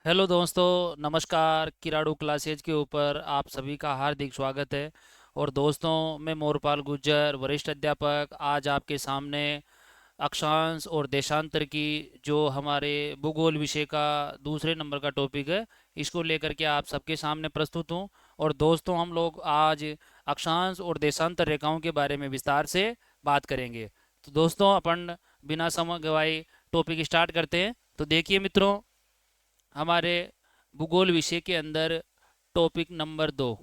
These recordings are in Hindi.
हेलो दोस्तों, नमस्कार। किराड़ू क्लासेज के ऊपर आप सभी का हार्दिक स्वागत है। और दोस्तों, मैं मोरपाल गुज्जर, वरिष्ठ अध्यापक, आज आपके सामने अक्षांश और देशांतर की जो हमारे भूगोल विषय का दूसरे नंबर का टॉपिक है, इसको लेकर के आप सबके सामने प्रस्तुत हूँ। और दोस्तों, हम लोग आज अक्षांश और देशांतर रेखाओं के बारे में विस्तार से बात करेंगे। तो दोस्तों, अपन बिना समय गवाए टॉपिक स्टार्ट करते हैं। तो देखिए मित्रों, हमारे भूगोल विषय के अंदर टॉपिक नंबर 2।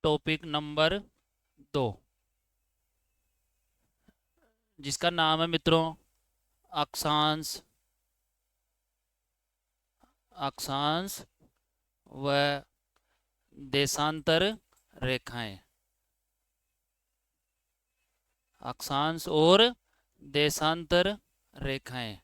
टॉपिक नंबर 2, जिसका नाम है मित्रों अक्षांश, अक्षांश व देशांतर रेखाएं। अक्षांश और देशांतर रेखाएं।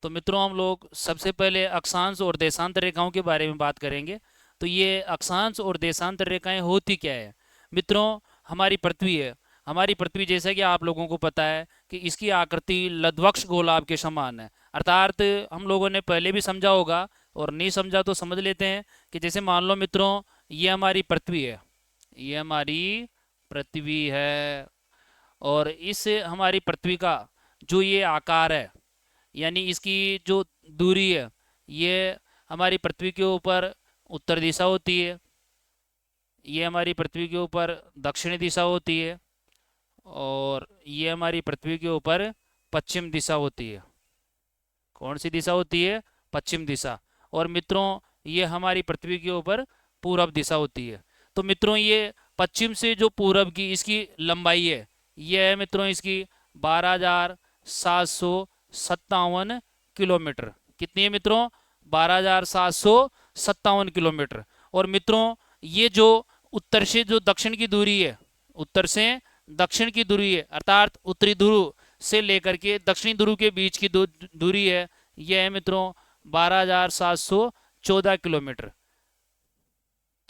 तो मित्रों, हम लोग सबसे पहले अक्षांश और देशांतर रेखाओं के बारे में बात करेंगे। तो ये अक्षांश और देशांतर रेखाएं होती क्या है मित्रों? हमारी पृथ्वी है। हमारी पृथ्वी, जैसा कि आप लोगों को पता है कि इसकी आकृति लद्वक्ष गोलाभ के समान है। अर्थात हम लोगों ने पहले भी समझा होगा, और नहीं समझा तो समझ लेते हैं कि जैसे मान लो मित्रों, ये हमारी पृथ्वी है। ये हमारी पृथ्वी है। और इस हमारी पृथ्वी का जो ये आकार है, यानी इसकी जो दूरी है, ये हमारी पृथ्वी के ऊपर उत्तर दिशा होती है। ये हमारी पृथ्वी के ऊपर दक्षिणी दिशा होती है। और ये हमारी पृथ्वी के ऊपर पश्चिम दिशा होती है। कौन सी दिशा होती है? पश्चिम दिशा। और मित्रों, ये हमारी पृथ्वी के ऊपर पूरब दिशा होती है। तो मित्रों, ये पश्चिम से जो पूरब की इसकी लंबाई है, ये है मित्रों इसकी 12,757 किलोमीटर। कितनी है मित्रों? 12,757 किलोमीटर। और मित्रों, ये जो उत्तर से जो दक्षिण की दूरी है, उत्तर से दक्षिण की दूरी है, अर्थात उत्तरी ध्रुव से लेकर के दक्षिणी ध्रुव के बीच की दूरी है, यह है मित्रों 12,714 किलोमीटर।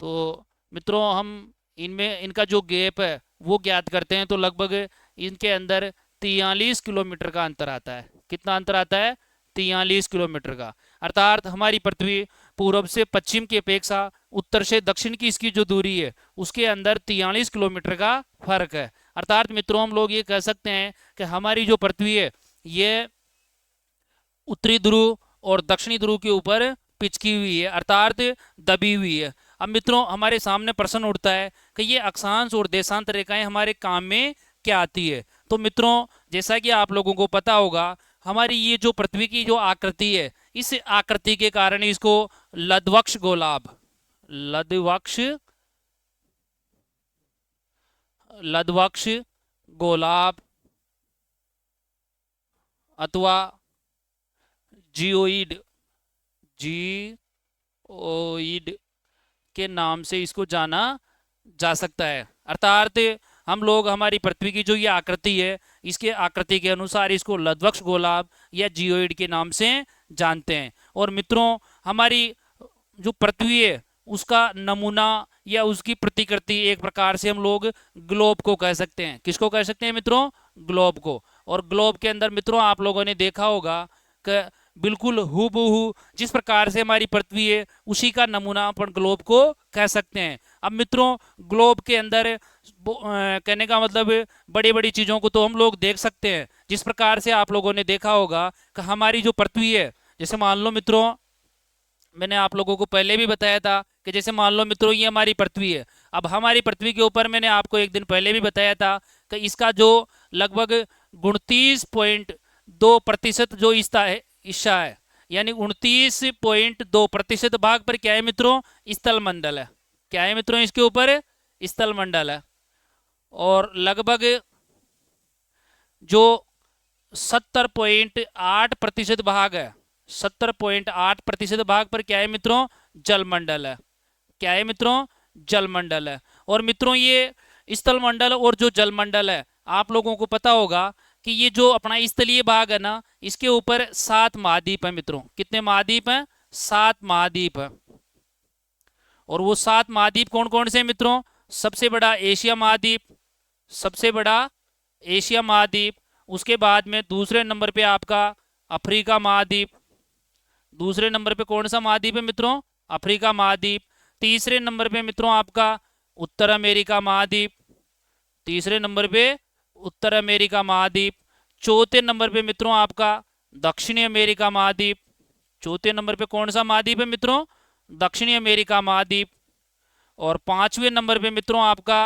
तो मित्रों, हम इनमें इनका जो गैप है वो ज्ञात करते हैं, तो लगभग इनके अंदर 43 किलोमीटर का अंतर आता है। कितना अंतर आता है? 43 किलोमीटर का। अर्थात हमारी पृथ्वी पूर्व से पश्चिम की अपेक्षा उत्तर से दक्षिण की इसकी जो दूरी है, उसके अंदर 43 किलोमीटर का फर्क है। अर्थात मित्रों, हम लोग ये कह सकते हैं कि हमारी जो पृथ्वी है, ये उत्तरी ध्रुव और दक्षिणी ध्रुव के ऊपर पिचकी हुई है, अर्थात दबी हुई है। अब मित्रों, हमारे सामने प्रश्न उठता है कि ये अक्षांश और देशांतर रेखाएं हमारे काम में क्या आती है। तो मित्रों, जैसा कि आप लोगों को पता होगा, हमारी ये जो पृथ्वी की जो आकृति है, इस आकृति के कारण इसको लद्वक्ष गोलाभ, लद्वक्ष लद्वक्ष गोलाभ अथवा जियोइड, जियोइड के नाम से इसको जाना जा सकता है। अर्थात हम लोग हमारी पृथ्वी की जो ये आकृति है, इसके आकृति के अनुसार इसको लद्वक्ष गोलाभ या जियोइड के नाम से जानते हैं। और मित्रों, हमारी जो पृथ्वी है, उसका नमूना या उसकी प्रतिकृति एक प्रकार से हम लोग ग्लोब को कह सकते हैं। किसको कह सकते हैं मित्रों? ग्लोब को। और ग्लोब के अंदर मित्रों, आप लोगों ने देखा होगा कि बिल्कुल हूबहू जिस प्रकार से हमारी पृथ्वी है, उसी का नमूना अपन ग्लोब को कह सकते हैं। अब मित्रों, ग्लोब के अंदर कहने का मतलब बड़ी बड़ी चीज़ों को तो हम लोग देख सकते हैं। जिस प्रकार से आप लोगों ने देखा होगा कि हमारी जो पृथ्वी है, जैसे मान लो मित्रों, मैंने आप लोगों को पहले भी बताया था कि जैसे मान लो मित्रों, ये हमारी पृथ्वी है। अब हमारी पृथ्वी के ऊपर मैंने आपको एक दिन पहले भी बताया था कि इसका जो लगभग 29.2% जो हिस्सा है, यानी 29.2% भाग पर क्या है मित्रों? स्थल मंडल है। क्या है मित्रों? इसके ऊपर स्थल मंडल है। और लगभग जो 70.8% भाग है, 70.8% भाग पर क्या है मित्रों? जलमंडल है। क्या है मित्रों? जलमंडल है। और मित्रों, ये स्थल मंडल और जो जलमंडल है, आप लोगों को पता होगा कि ये जो अपना स्थलीय भाग है ना, इसके ऊपर 7 महाद्वीप हैं मित्रों। कितने महाद्वीप हैं? 7 महाद्वीप हैं। और वो 7 महाद्वीप कौन कौन से हैं मित्रों? सबसे बड़ा एशिया महाद्वीप, सबसे बड़ा एशिया महाद्वीप। उसके बाद में दूसरे नंबर पे आपका अफ्रीका महाद्वीप। दूसरे नंबर पे कौन सा महाद्वीप है मित्रों? अफ्रीका महाद्वीप। तीसरे नंबर पे मित्रों आपका उत्तर अमेरिका महाद्वीप। तीसरे नंबर पे उत्तर अमेरिका महाद्वीप। चौथे नंबर पे मित्रों आपका दक्षिणी अमेरिका महाद्वीप। चौथे नंबर पे कौन सा महाद्वीप है मित्रों? दक्षिणी अमेरिका महाद्वीप। और पांचवें नंबर पे मित्रों आपका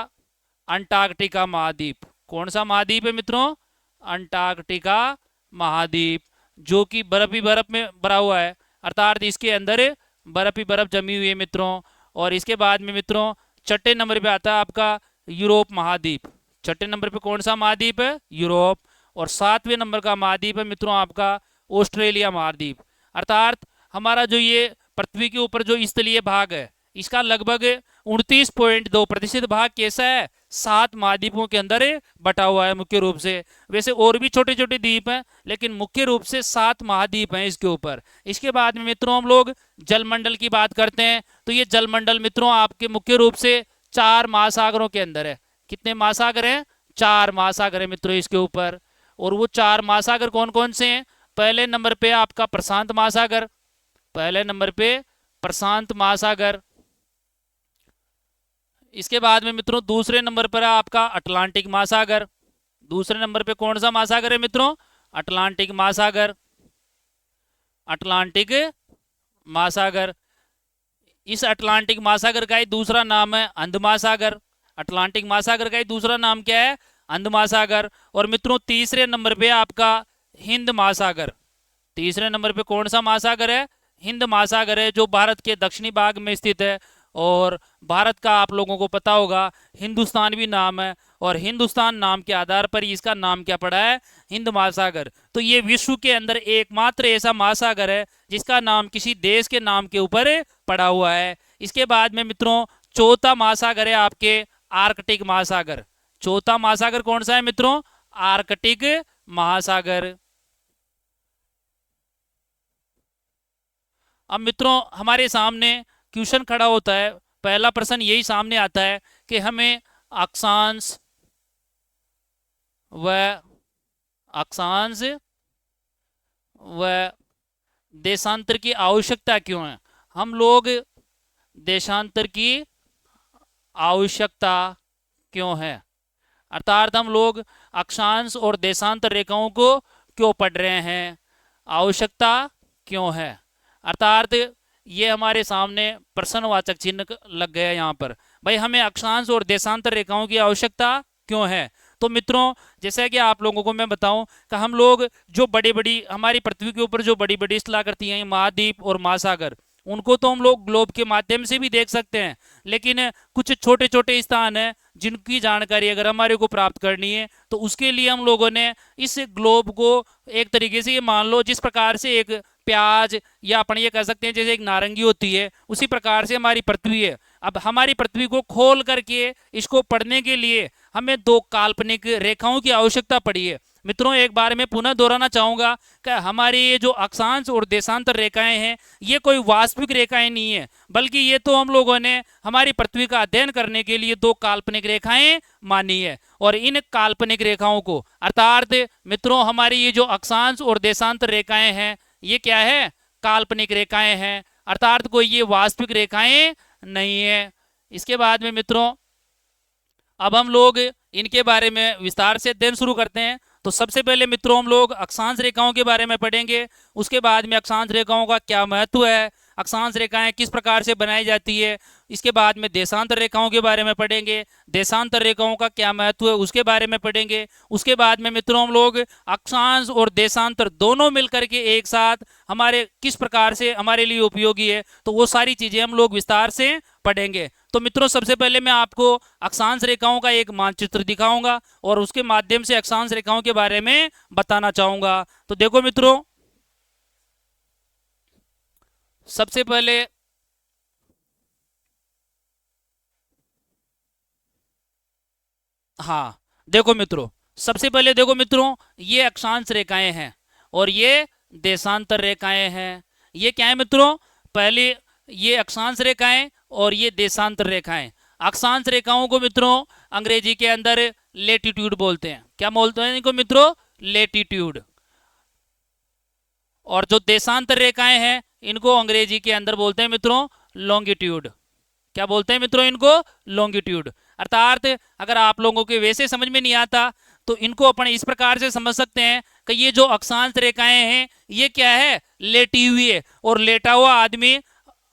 अंटार्कटिका महाद्वीप। कौन सा महाद्वीप है मित्रों? अंटार्कटिका महाद्वीप, जो कि बर्फ ही बर्फ में भरा हुआ है, अर्थात इसके अंदर बर्फ ही बर्फ जमी हुई है मित्रों। और इसके बाद में मित्रों छठे नंबर पे आता है आपका यूरोप महाद्वीप। छठे नंबर पे कौन सा महाद्वीप है? यूरोप। और सातवें नंबर का महाद्वीप है मित्रों आपका ऑस्ट्रेलिया महाद्वीप। अर्थात हमारा जो ये पृथ्वी के ऊपर जो स्थलीय भाग है, इसका लगभग 29.2% भाग कैसा है? 7 महाद्वीपों के अंदर बटा हुआ है मुख्य रूप से। वैसे और भी छोटे छोटे द्वीप हैं, लेकिन मुख्य रूप से 7 महाद्वीप हैं इसके ऊपर। इसके बाद में मित्रों हम लोग जलमंडल की बात करते हैं, तो ये जलमंडल मित्रों आपके मुख्य रूप से 4 महासागरों के अंदर है। कितने महासागर हैं? 4 महासागर है मित्रों इसके ऊपर। और वो 4 महासागर कौन कौन से हैं? पहले नंबर पे आपका प्रशांत महासागर। पहले नंबर पे प्रशांत महासागर। इसके बाद में मित्रों दूसरे नंबर पर है आपका अटलांटिक महासागर। दूसरे नंबर पे कौन सा महासागर है मित्रों? अटलांटिक महासागर। अटलांटिक महासागर। इस अटलांटिक महासागर का ही दूसरा नाम है अंध महासागर। अटलांटिक महासागर का ही दूसरा नाम क्या है? अंध महासागर। और मित्रों तीसरे नंबर पे आपका हिंद महासागर। तीसरे नंबर पे कौन सा महासागर है? हिंद महासागर है, जो भारत के दक्षिणी भाग में स्थित है। और भारत का आप लोगों को पता होगा हिंदुस्तान भी नाम है, और हिंदुस्तान नाम के आधार पर इसका नाम क्या पड़ा है? हिंद महासागर। तो ये विश्व के अंदर एकमात्र ऐसा महासागर है जिसका नाम किसी देश के नाम के ऊपर पड़ा हुआ है। इसके बाद में मित्रों चौथा महासागर है आपके आर्कटिक महासागर। चौथा महासागर कौन सा है मित्रों? आर्कटिक महासागर। अब मित्रों हमारे सामने क्वेश्चन खड़ा होता है, पहला प्रश्न यही सामने आता है कि हमें अक्षांश व देशांतर की आवश्यकता क्यों है? हम लोग देशांतर की आवश्यकता क्यों है, अर्थात हम लोग अक्षांश और देशांतर रेखाओं को क्यों पढ़ रहे हैं, आवश्यकता क्यों है। अर्थात ये हमारे सामने प्रश्नवाचक चिन्ह लग गया यहाँ पर। भाई हमें अक्षांश और देशांतर रेखाओं की आवश्यकता क्यों है? तो मित्रों जैसा कि आप लोगों को मैं बताऊं कि हम लोग जो बड़ी बड़ी हमारी पृथ्वी के ऊपर जो बड़ी बड़ी स्थलाकृति हैं, महाद्वीप और महासागर, उनको तो हम लोग ग्लोब के माध्यम से भी देख सकते हैं, लेकिन कुछ छोटे छोटे स्थान हैं जिनकी जानकारी अगर हमारे को प्राप्त करनी है तो उसके लिए हम लोगों ने इस ग्लोब को एक तरीके से ये मान लो जिस प्रकार से एक प्याज या अपन ये कह सकते हैं जैसे एक नारंगी होती है, उसी प्रकार से हमारी पृथ्वी है। अब हमारी पृथ्वी को खोल करके इसको पढ़ने के लिए हमें 2 काल्पनिक रेखाओं की आवश्यकता पड़ी है। मित्रों एक बार मैं पुनः दोहराना चाहूंगा कि हमारी ये जो अक्षांश और देशांतर रेखाएं हैं ये कोई वास्तविक रेखाएं नहीं है, बल्कि ये तो हम लोगों ने हमारी पृथ्वी का अध्ययन करने के लिए 2 काल्पनिक रेखाएं मानी है। और इन काल्पनिक रेखाओं को अर्थात मित्रों हमारी ये जो अक्षांश और देशांतर रेखाएं हैं ये क्या है? काल्पनिक रेखाएं हैं, अर्थात कोई ये वास्तविक रेखाएं नहीं है। इसके बाद में मित्रों अब हम लोग इनके बारे में विस्तार से अध्ययन शुरू करते हैं। तो सबसे पहले मित्रों हम लोग अक्षांश रेखाओं के बारे में पढ़ेंगे, उसके बाद में अक्षांश रेखाओं का क्या महत्व है, अक्षांश रेखाएं किस प्रकार से बनाई जाती है, इसके बाद में देशांतर रेखाओं के बारे में पढ़ेंगे, देशांतर रेखाओं का क्या महत्व है उसके बारे में पढ़ेंगे। उसके बाद में मित्रों हम लोग अक्षांश और देशांतर दोनों मिलकर के एक साथ हमारे किस प्रकार से हमारे लिए उपयोगी है, तो वो सारी चीजें हम लोग विस्तार से पढ़ेंगे। तो मित्रों सबसे पहले मैं आपको अक्षांश रेखाओं का एक मानचित्र दिखाऊंगा और उसके माध्यम से अक्षांश रेखाओं के बारे में बताना चाहूंगा। तो देखो मित्रों सबसे पहले हाँ देखो मित्रों सबसे पहले देखो मित्रों, ये अक्षांश रेखाएं हैं और ये देशांतर रेखाएं हैं। ये क्या है मित्रों? पहले ये अक्षांश रेखाएं और ये देशांतर रेखाएं। अक्षांश रेखाओं को मित्रों अंग्रेजी के अंदर लेटीट्यूड बोलते हैं। क्या बोलते हैं इनको मित्रों? लेटीट्यूड। और जो देशांतर रेखाएं हैं इनको अंग्रेजी के अंदर बोलते हैं मित्रों लॉन्गिट्यूड। क्या बोलते हैं मित्रों इनको? लॉन्गिट्यूड। अर्थात अगर आप लोगों के वैसे समझ में नहीं आता तो इनको अपन इस प्रकार से समझ सकते हैं कि ये जो अक्षांश रेखाएं हैं ये क्या है? लेटी हुई है। और लेटा हुआ आदमी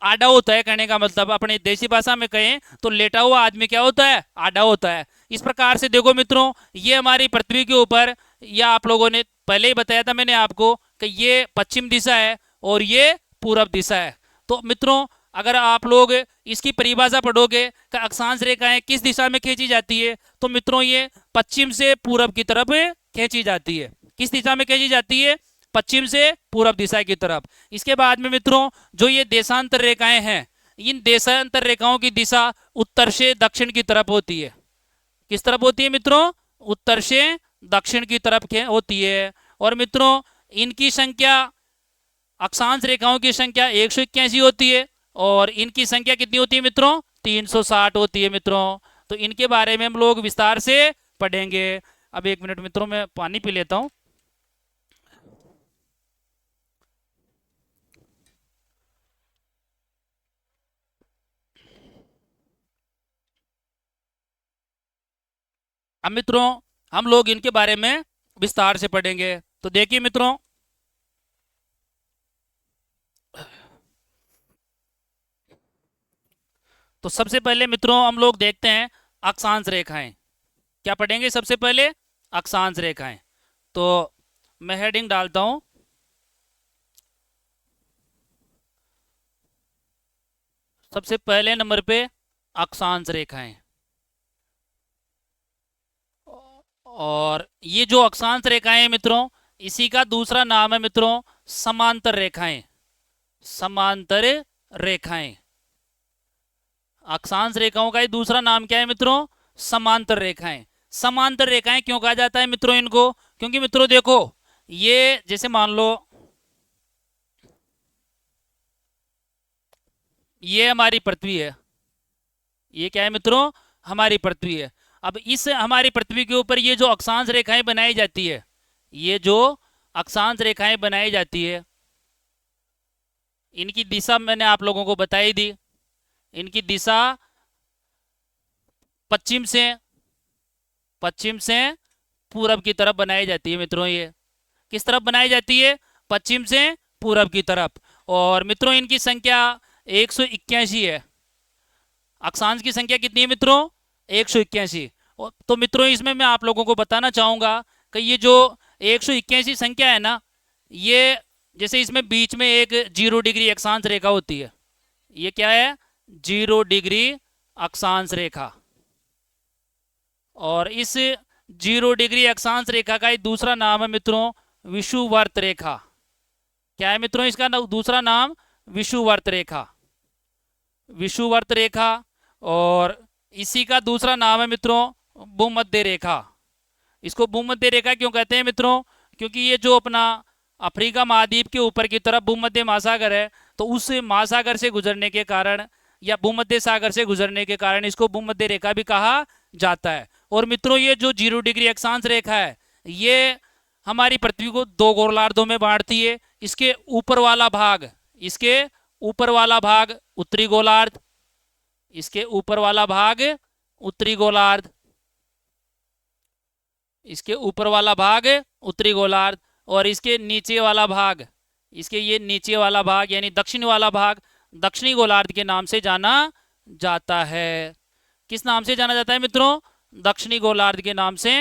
आड़ा होता है, कहने का मतलब अपने देसी भाषा में कहें तो लेटा हुआ आदमी क्या होता है? आड़ा होता है। इस प्रकार से देखो मित्रों, ये हमारी पृथ्वी के ऊपर, या आप लोगों ने पहले ही बताया था मैंने आपको कि ये पश्चिम दिशा है और ये पूरब दिशा है। तो मित्रों अगर आप लोग इसकी परिभाषा पढ़ोगे कि अक्षांश रेखाएं किस दिशा में खींची जाती है, तो मित्रों ये पश्चिम से पूरब की तरफ खींची जाती है। किस दिशा में खींची जाती है? पश्चिम से पूरब दिशा की तरफ। इसके बाद में मित्रों जो ये देशांतर रेखाएं हैं, इन देशांतर रेखाओं की दिशा उत्तर से दक्षिण की तरफ होती है। किस तरफ होती है मित्रों? उत्तर से दक्षिण की तरफ होती है। और मित्रों इनकी संख्या, अक्षांश रेखाओं की संख्या 181 होती है और इनकी संख्या कितनी होती है मित्रों? 360 होती है मित्रों। तो इनके बारे में हम लोग विस्तार से पढ़ेंगे। अब एक मिनट मित्रों, मैं पानी पी लेता हूं। अब मित्रों हम लोग इनके बारे में विस्तार से पढ़ेंगे। तो देखिए मित्रों, तो सबसे पहले मित्रों हम लोग देखते हैं अक्षांश रेखाएं। क्या पढ़ेंगे सबसे पहले? अक्षांश रेखाएं। तो मैं हेडिंग डालता हूं, सबसे पहले नंबर पे अक्षांश रेखाएं। और ये जो अक्षांश रेखाएं मित्रों, इसी का दूसरा नाम है मित्रों समांतर रेखाएं। समांतर रेखाएं। अक्षांश रेखाओं का ही दूसरा नाम क्या है मित्रों? समांतर रेखाएं। समांतर रेखाएं क्यों कहा जाता है मित्रों इनको? क्योंकि मित्रों देखो, ये जैसे मान लो ये हमारी पृथ्वी है। ये क्या है मित्रों? हमारी पृथ्वी है। अब इस हमारी पृथ्वी के ऊपर ये जो अक्षांश रेखाएं बनाई जाती है, ये जो अक्षांश रेखाएं बनाई जाती है, इनकी दिशा मैंने आप लोगों को बताई दी। इनकी दिशा पश्चिम से पूरब की तरफ बनाई जाती है मित्रों। ये किस तरफ बनाई जाती है? पश्चिम से पूरब की तरफ। और मित्रों इनकी संख्या 181 है। अक्षांश की संख्या कितनी है मित्रों? 181। तो मित्रों इसमें मैं आप लोगों को बताना चाहूंगा कि ये जो 181 संख्या है ना, ये जैसे इसमें बीच में एक 0 डिग्री अक्षांश रेखा होती है। ये क्या है? 0 डिग्री अक्षांश रेखा। और इस 0 डिग्री अक्षांश रेखा का दूसरा नाम है मित्रों विषुवृत्त रेखा। क्या है मित्रों इसका दूसरा नाम? विषुवृत्त रेखा। विषुवृत्त रेखा। और इसी का दूसरा नाम है मित्रों भूमध्य रेखा। इसको भूमध्य रेखा क्यों कहते हैं मित्रों? क्योंकि ये जो अपना अफ्रीका महाद्वीप के ऊपर की तरफ भूमध्य महासागर है, तो उस महासागर से गुजरने के कारण या भूमध्य सागर से गुजरने के कारण इसको भूमध्य रेखा भी कहा जाता है। और मित्रों ये जो 0 डिग्री अक्षांश रेखा है, ये हमारी पृथ्वी को 2 गोलार्धों में बांटती है। इसके ऊपर वाला भाग, इसके ऊपर वाला भाग उत्तरी गोलार्ध, इसके ऊपर वाला भाग उत्तरी गोलार्ध, इसके ऊपर वाला भाग उत्तरी गोलार्ध, और इसके नीचे वाला भाग, इसके ये नीचे वाला भाग यानी दक्षिण वाला भाग दक्षिणी गोलार्ध के नाम से जाना जाता है। किस नाम से जाना जाता है मित्रों? दक्षिणी गोलार्ध के नाम से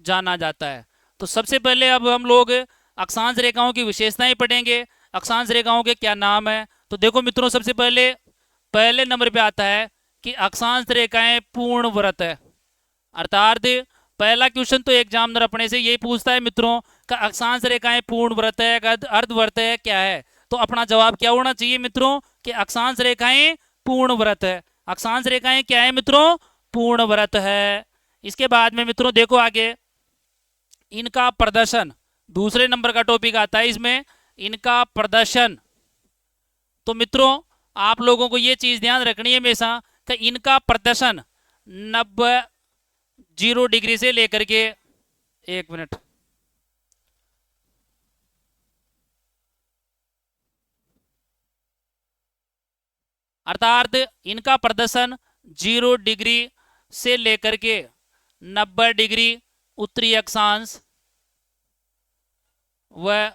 जाना जाता है। तो सबसे पहले अब हम लोग अक्षांश रेखाओं की विशेषताएं पढ़ेंगे। अक्षांश रेखाओं के क्या नाम है? तो देखो मित्रों सबसे पहले नंबर पे आता है कि अक्षांश रेखाएं पूर्ण वृत्त है। अर्थात पहला क्वेश्चन तो एग्जामिनर अपने से यही पूछता है मित्रों का अक्षांश रेखाएं पूर्ण वृत्त है, अर्धवृत्त है, क्या है? तो अपना जवाब क्या होना चाहिए मित्रों कि अक्षांश रेखाएं पूर्ण वृत्त है। अक्षांश रेखाएं क्या है मित्रों? पूर्ण वृत्त है। इसके बाद में मित्रों देखो आगे, इनका प्रदर्शन, दूसरे नंबर का टॉपिक आता है इसमें, इनका प्रदर्शन। तो मित्रों आप लोगों को ये चीज ध्यान रखनी है हमेशा कि इनका प्रदर्शन 90 0 डिग्री से लेकर के, एक मिनट, अर्थात इनका प्रदर्शन 0 डिग्री से लेकर के 90 डिग्री उत्तरी अक्षांश व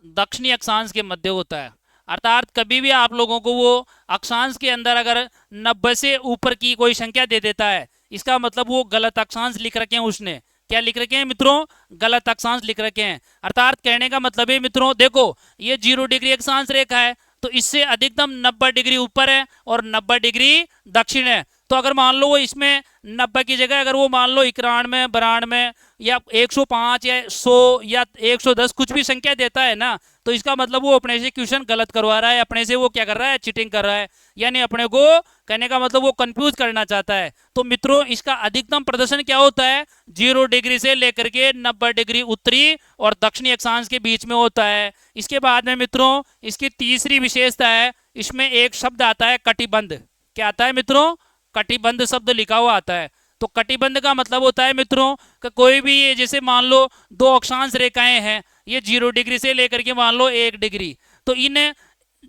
दक्षिणी अक्षांश के मध्य होता है। अर्थात कभी भी आप लोगों को वो अक्षांश के अंदर अगर 90 से ऊपर की कोई संख्या दे देता है, इसका मतलब वो गलत अक्षांश लिख रखे हैं उसने। क्या लिख रखे हैं मित्रों? गलत अक्षांश लिख रखे हैं। अर्थात कहने का मतलब है मित्रों, देखो ये 0 डिग्री अक्षांश रेखा है, तो इससे अधिकतम 90 डिग्री ऊपर है और 90 डिग्री दक्षिण है। तो अगर मान लो वो इसमें 90 की जगह अगर वो मान लो 91, 92 या 105 या 100 या 110 कुछ भी संख्या देता है ना, तो इसका मतलब वो अपने से क्वेश्चन गलत करवा रहा है, अपने से वो क्या कर रहा है, चीटिंग कर रहा है, यानी अपने को कहने का मतलब वो कंफ्यूज करना चाहता है। तो मित्रों इसका अधिकतम प्रदर्शन क्या होता है? 0 डिग्री से लेकर के 90 डिग्री उत्तरी और दक्षिणी अक्षांश के बीच में होता है। इसके बाद में मित्रों इसकी तीसरी विशेषता है, इसमें एक शब्द आता है कटिबंध। क्या आता है मित्रों? कटिबंध शब्द लिखा हुआ आता है। तो कटिबंध का मतलब होता है मित्रों कि कोई भी ये जैसे मान लो दो अक्षांश रेखाएं हैं, ये 0 डिग्री से लेकर के मान लो 1 डिग्री, तो इन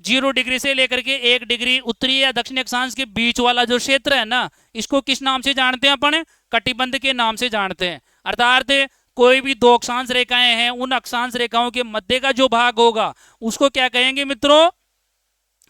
0 डिग्री से लेकर के 1 डिग्री उत्तरी या दक्षिणी अक्षांश के बीच वाला जो क्षेत्र है ना, इसको किस नाम से जानते हैं अपन? कटिबंध के नाम से जानते हैं। अर्थात कोई भी दो अक्षांश रेखाएं हैं, उन अक्षांश रेखाओं के मध्य का जो भाग होगा उसको क्या कहेंगे मित्रों?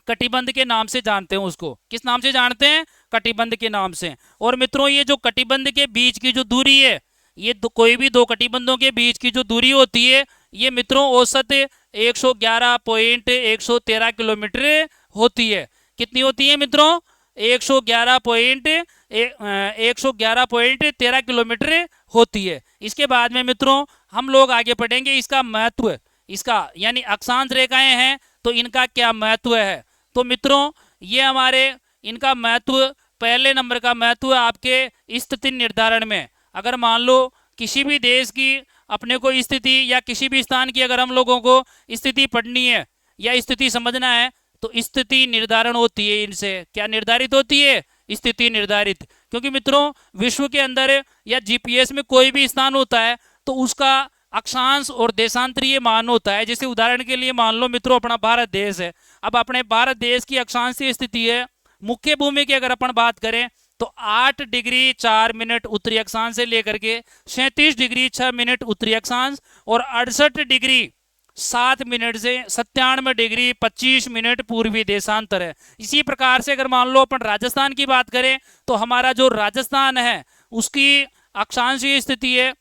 कटिबंध के नाम से जानते हैं उसको। किस नाम से जानते हैं? कटिबंध के नाम से। और मित्रों ये जो कटिबंध के बीच की जो दूरी है, ये कोई भी दो कटिबंधों के बीच की जो दूरी होती है, ये मित्रों औसत 111.113 किलोमीटर होती है। कितनी होती है मित्रों? 111.13 किलोमीटर होती है। इसके बाद में मित्रों हम लोग आगे पढ़ेंगे इसका महत्व, इसका यानी अक्षांश रेखाएं हैं तो इनका क्या महत्व है। तो मित्रों ये हमारे इनका महत्व, पहले नंबर का महत्व आपके स्थिति निर्धारण में। अगर मान लो किसी भी देश की अपने को स्थिति या किसी भी स्थान की अगर हम लोगों को स्थिति पढ़नी है या स्थिति समझना है, तो स्थिति निर्धारण होती है इनसे। क्या निर्धारित होती है? स्थिति निर्धारित। क्योंकि मित्रों विश्व के अंदर या जीपीएस में कोई भी स्थान होता है तो उसका अक्षांश और देशांतरीय मान होता है। जैसे उदाहरण के लिए मान लो मित्रों अपना भारत देश है, अब अपने भारत देश की अक्षांशीय स्थिति है, मुख्य भूमि की अगर अपन बात करें तो 8 डिग्री 4 मिनट उत्तरी अक्षांश से लेकर के 37 डिग्री 6 मिनट उत्तरी अक्षांश और 68 डिग्री 7 मिनट से 97 डिग्री 25 मिनट पूर्वी देशांतर है। इसी प्रकार से अगर मान लो अपन राजस्थान की बात करें तो हमारा जो राजस्थान है उसकी अक्षांशीय स्थिति है,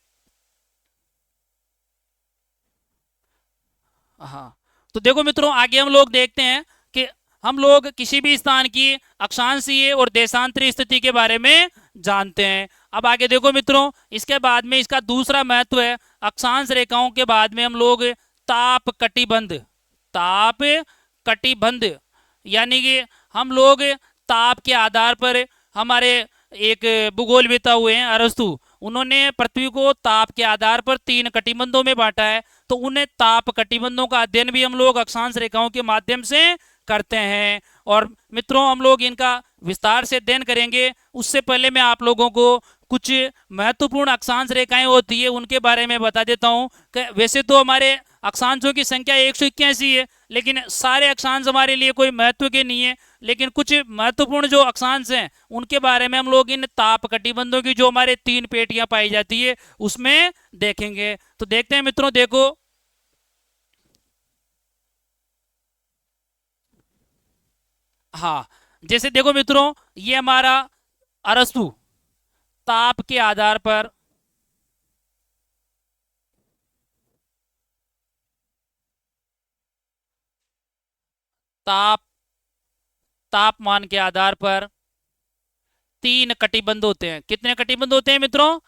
हाँ, तो देखो मित्रों आगे हम लोग देखते हैं कि हम लोग किसी भी स्थान की अक्षांशीय और देशांतरीय स्थिति के बारे में जानते हैं। अब आगे देखो मित्रों, इसके बाद में इसका दूसरा महत्व है, अक्षांश रेखाओं के बाद में हम लोग ताप कटिबंध, ताप कटिबंध यानी कि हम लोग ताप के आधार पर, हमारे एक भूगोलवेता हुए हैं अरस्तु, उन्होंने पृथ्वी को ताप के आधार पर 3 कटिबंधों में बांटा है। तो उन्हें ताप कटिबंधों का अध्ययन भी हम लोग अक्षांश रेखाओं के माध्यम से करते हैं। और मित्रों हम लोग इनका विस्तार से अध्ययन करेंगे। उससे पहले मैं आप लोगों को कुछ महत्वपूर्ण अक्षांश रेखाएं होती है उनके बारे में बता देता हूं कि वैसे तो हमारे अक्षांशों की संख्या 181 है, लेकिन सारे अक्षांश हमारे लिए कोई महत्व के नहीं है, लेकिन कुछ महत्वपूर्ण जो अक्षांश हैं उनके बारे में हम लोग इन ताप कटिबंधों की जो हमारे 3 पेटियां पाई जाती है उसमें देखेंगे। तो देखते हैं मित्रों, देखो हाँ, जैसे देखो मित्रों ये हमारा अरस्तु ताप के आधार पर, ताप तापमान के आधार पर 3 कटिबंध होते हैं। कितने कटिबंध होते हैं मित्रों?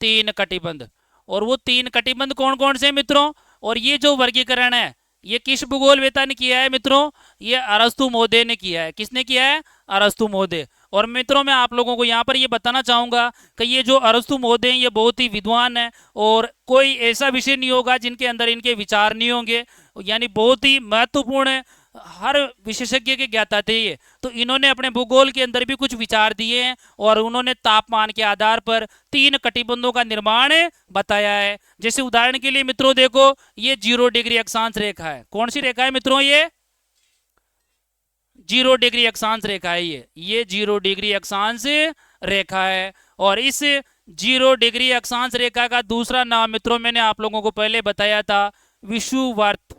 3 कटिबंध। और वो 3 कटिबंध कौन कौन से मित्रों? और ये जो वर्गीकरण है ये किस भूगोलवेता ने किया है मित्रों? ये अरस्तु महोदय ने किया है। किसने किया है? अरस्तु महोदय। और मित्रों मैं आप लोगों को यहाँ पर ये बताना चाहूँगा कि ये जो अरस्तु महोदय हैं ये बहुत ही विद्वान हैं, और कोई ऐसा विषय नहीं होगा जिनके अंदर इनके विचार नहीं होंगे, यानी बहुत ही महत्वपूर्ण है, हर विशेषज्ञ के ज्ञाता थे ये। तो इन्होंने अपने भूगोल के अंदर भी कुछ विचार दिए हैं, और उन्होंने तापमान के आधार पर 3 कटिबंधों का निर्माण बताया है। जैसे उदाहरण के लिए मित्रों देखो, ये 0 डिग्री अक्षांश रेखा है। कौन सी रेखा है मित्रों? ये 0 डिग्री अक्षांश रेखा है। ये 0 डिग्री अक्षांश रेखा है। और इस 0 डिग्री अक्षांश रेखा का दूसरा नाम मित्रों मैंने आप लोगों को पहले बताया था, विषुववृत्त।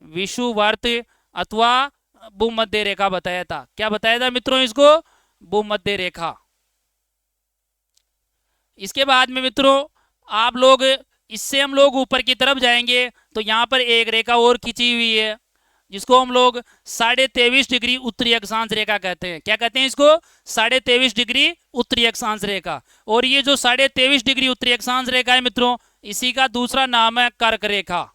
विषुववृत्त अथवा भूमध्य रेखा बताया था। क्या बताया था मित्रों इसको? भूमध्य रेखा। इसके बाद में मित्रों आप लोग, इससे हम लोग ऊपर की तरफ जाएंगे तो यहाँ पर एक रेखा और खींची हुई है, जिसको हम लोग 23.5 डिग्री उत्तरी अक्षांश रेखा कहते हैं। क्या कहते हैं इसको? 23.5 डिग्री उत्तरी अक्षांश रेखा। और ये जो 23.5 डिग्री उत्तरी अक्षांश रेखा है मित्रों, इसी का दूसरा नाम है कर्क रेखा।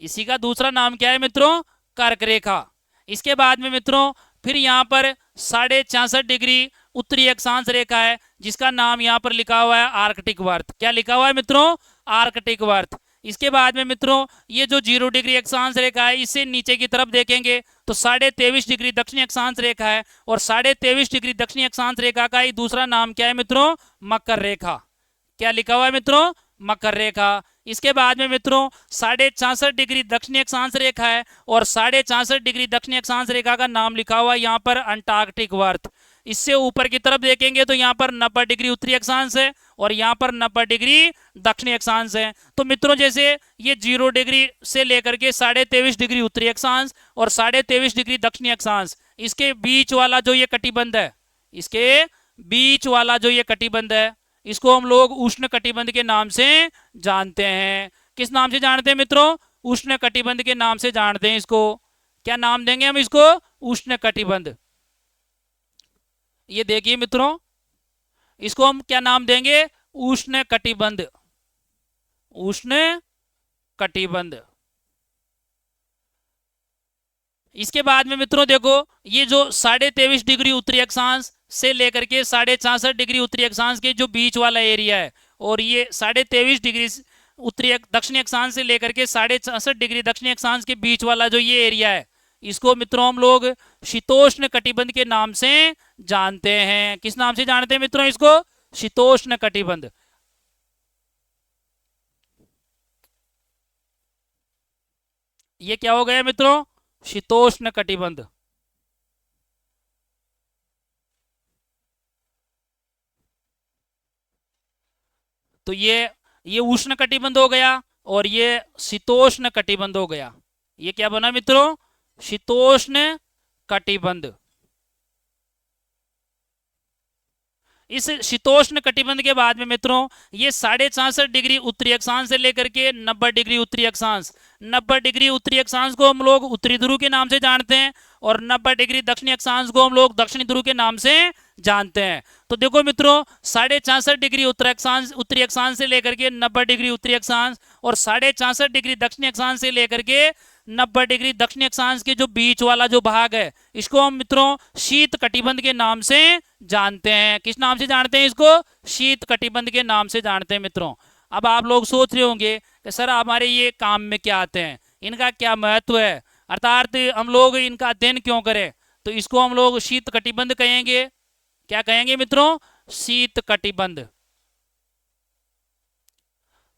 इसी का दूसरा नाम क्या है मित्रों? कर्क रेखा। इसके बाद में मित्रों फिर यहाँ पर 66.5 डिग्री उत्तरी अक्षांश रेखा है, जिसका नाम यहाँ पर लिखा हुआ है आर्कटिक वर्त। क्या लिखा हुआ है मित्रों? आर्कटिक वर्त। इसके बाद में मित्रों ये जो 0 डिग्री अक्षांश रेखा है, इससे नीचे की तरफ देखेंगे तो 23.5 डिग्री दक्षिणी अक्षांश रेखा है, और 23.5 डिग्री दक्षिणी अक्षांश रेखा का ही दूसरा नाम क्या है मित्रों? मकर रेखा। क्या लिखा हुआ है मित्रों? मकर रेखा। इसके बाद में मित्रों 66.5 डिग्री दक्षिणी अक्षांश रेखा है, और 66.5 डिग्री दक्षिणी अक्षांश रेखा का नाम लिखा हुआ है यहाँ पर अंटार्कटिक वर्त। इससे ऊपर की तरफ देखेंगे तो यहाँ पर 90 डिग्री उत्तरी अक्षांश है, और यहाँ पर 90 डिग्री दक्षिणी अक्षांश है। तो मित्रों जैसे ये 0 डिग्री से लेकर के 23.5 डिग्री उत्तरी अक्षांश और 23.5 डिग्री दक्षिणी अक्षांश, इसके बीच वाला जो ये कटिबंध है, इसके बीच वाला जो ये कटिबंध है, इसको हम लोग उष्ण कटिबंध के नाम से जानते हैं। किस नाम से जानते हैं मित्रों? उष्ण कटिबंध के नाम से जानते हैं इसको। क्या नाम देंगे हम इसको? उष्ण कटिबंध। ये देखिए मित्रों, इसको हम क्या नाम देंगे? उष्ण कटिबंध। उष्ण कटिबंध। इसके बाद में मित्रों देखो, ये जो 23.5 डिग्री उत्तरी अक्षांश से लेकर के 66.5 डिग्री उत्तरी अक्षांश के जो बीच वाला एरिया है, और ये 23.5 डिग्री उत्तरी दक्षिणी अक्षांश से लेकर के 66.5 डिग्री दक्षिणी अक्षांश के बीच वाला जो ये एरिया है, इसको मित्रों हम लोग शीतोष्ण कटिबंध के नाम से जानते हैं। किस नाम से जानते हैं मित्रों इसको? शीतोष्ण कटिबंध। ये क्या हो गया मित्रों? शीतोष्ण कटिबंध। तो ये उष्ण कटिबंध हो गया, और ये शीतोष्ण कटिबंध हो गया। ये क्या बना मित्रों? शीतोष्ण कटिबंध। इस शीतोष्ण कटिबंध के बाद में मित्रों ये 66.5 डिग्री उत्तरी अक्षांश से लेकर के 90 डिग्री उत्तरी अक्षांश, 90 डिग्री उत्तरी अक्षांश को हम लोग उत्तरी ध्रुव के नाम से जानते हैं, और 90 डिग्री दक्षिणी अक्षांश को हम लोग दक्षिणी ध्रुव के नाम से जानते हैं। तो देखो मित्रों 66.5 डिग्री उत्तरी अक्षांश से लेकर के 90 डिग्री उत्तरी अक्षांश, और 66.5 डिग्री दक्षिणी अक्षांश से लेकर के 90 डिग्री दक्षिणी अक्षांश के जो बीच वाला जो भाग है, इसको हम मित्रों शीत कटिबंध के नाम से जानते हैं। किस नाम से जानते हैं इसको? शीत कटिबंध के नाम से जानते हैं मित्रों। अब आप लोग सोच रहे होंगे कि सर हमारे ये काम में क्या आते हैं, इनका क्या महत्व है, अर्थात हम लोग इनका अध्ययन क्यों करें? तो इसको हम लोग शीत कटिबंध कहेंगे। क्या कहेंगे मित्रों? शीत कटिबंध।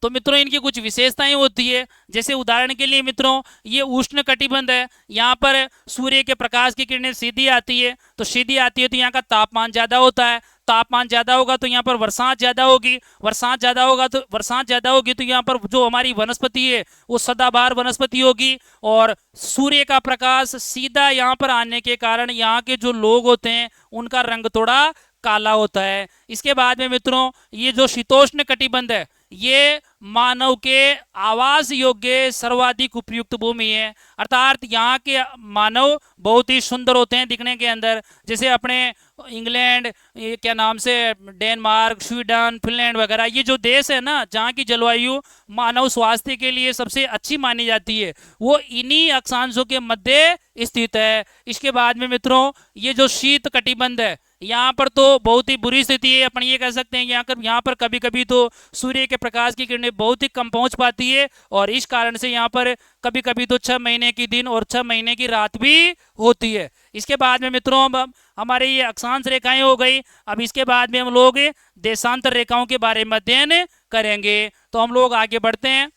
तो मित्रों इनकी कुछ विशेषताएं होती है। जैसे उदाहरण के लिए मित्रों ये उष्ण कटिबंध है, यहाँ पर सूर्य के प्रकाश की किरणें सीधी आती है, तो सीधी आती है तो यहाँ का तापमान ज्यादा होता है, तापमान ज्यादा होगा तो यहाँ पर बरसात ज्यादा होगी, बरसात ज्यादा होगी तो यहाँ पर जो हमारी वनस्पति है वो सदाबहार वनस्पति होगी, और सूर्य का प्रकाश सीधा यहाँ पर आने के कारण यहाँ के जो लोग होते हैं उनका रंग थोड़ा काला होता है। इसके बाद में मित्रों ये जो शीतोष्ण कटिबंध है ये मानव के आवास योग्य सर्वाधिक उपयुक्त भूमि है। अर्थात यहाँ के मानव बहुत ही सुंदर होते हैं दिखने के अंदर, जैसे अपने इंग्लैंड, ये क्या नाम से, डेनमार्क, स्वीडन, फिनलैंड वगैरह, ये जो देश है ना जहाँ की जलवायु मानव स्वास्थ्य के लिए सबसे अच्छी मानी जाती है, वो इन्हीं अक्षांशों के मध्य स्थित है। इसके बाद में मित्रों ये जो शीत कटिबंध है, यहाँ पर तो बहुत ही बुरी स्थिति है। अपन ये कह सकते हैं यहाँ पर कभी कभी तो सूर्य के प्रकाश की किरणें बहुत ही कम पहुंच पाती है, और इस कारण से यहाँ पर कभी कभी तो 6 महीने की दिन और 6 महीने की रात भी होती है। इसके बाद में मित्रों अब हमारे ये अक्षांश रेखाएं हो गई। अब इसके बाद में हम लोग देशांतर रेखाओं के बारे में अध्ययन करेंगे। तो हम लोग आगे बढ़ते हैं।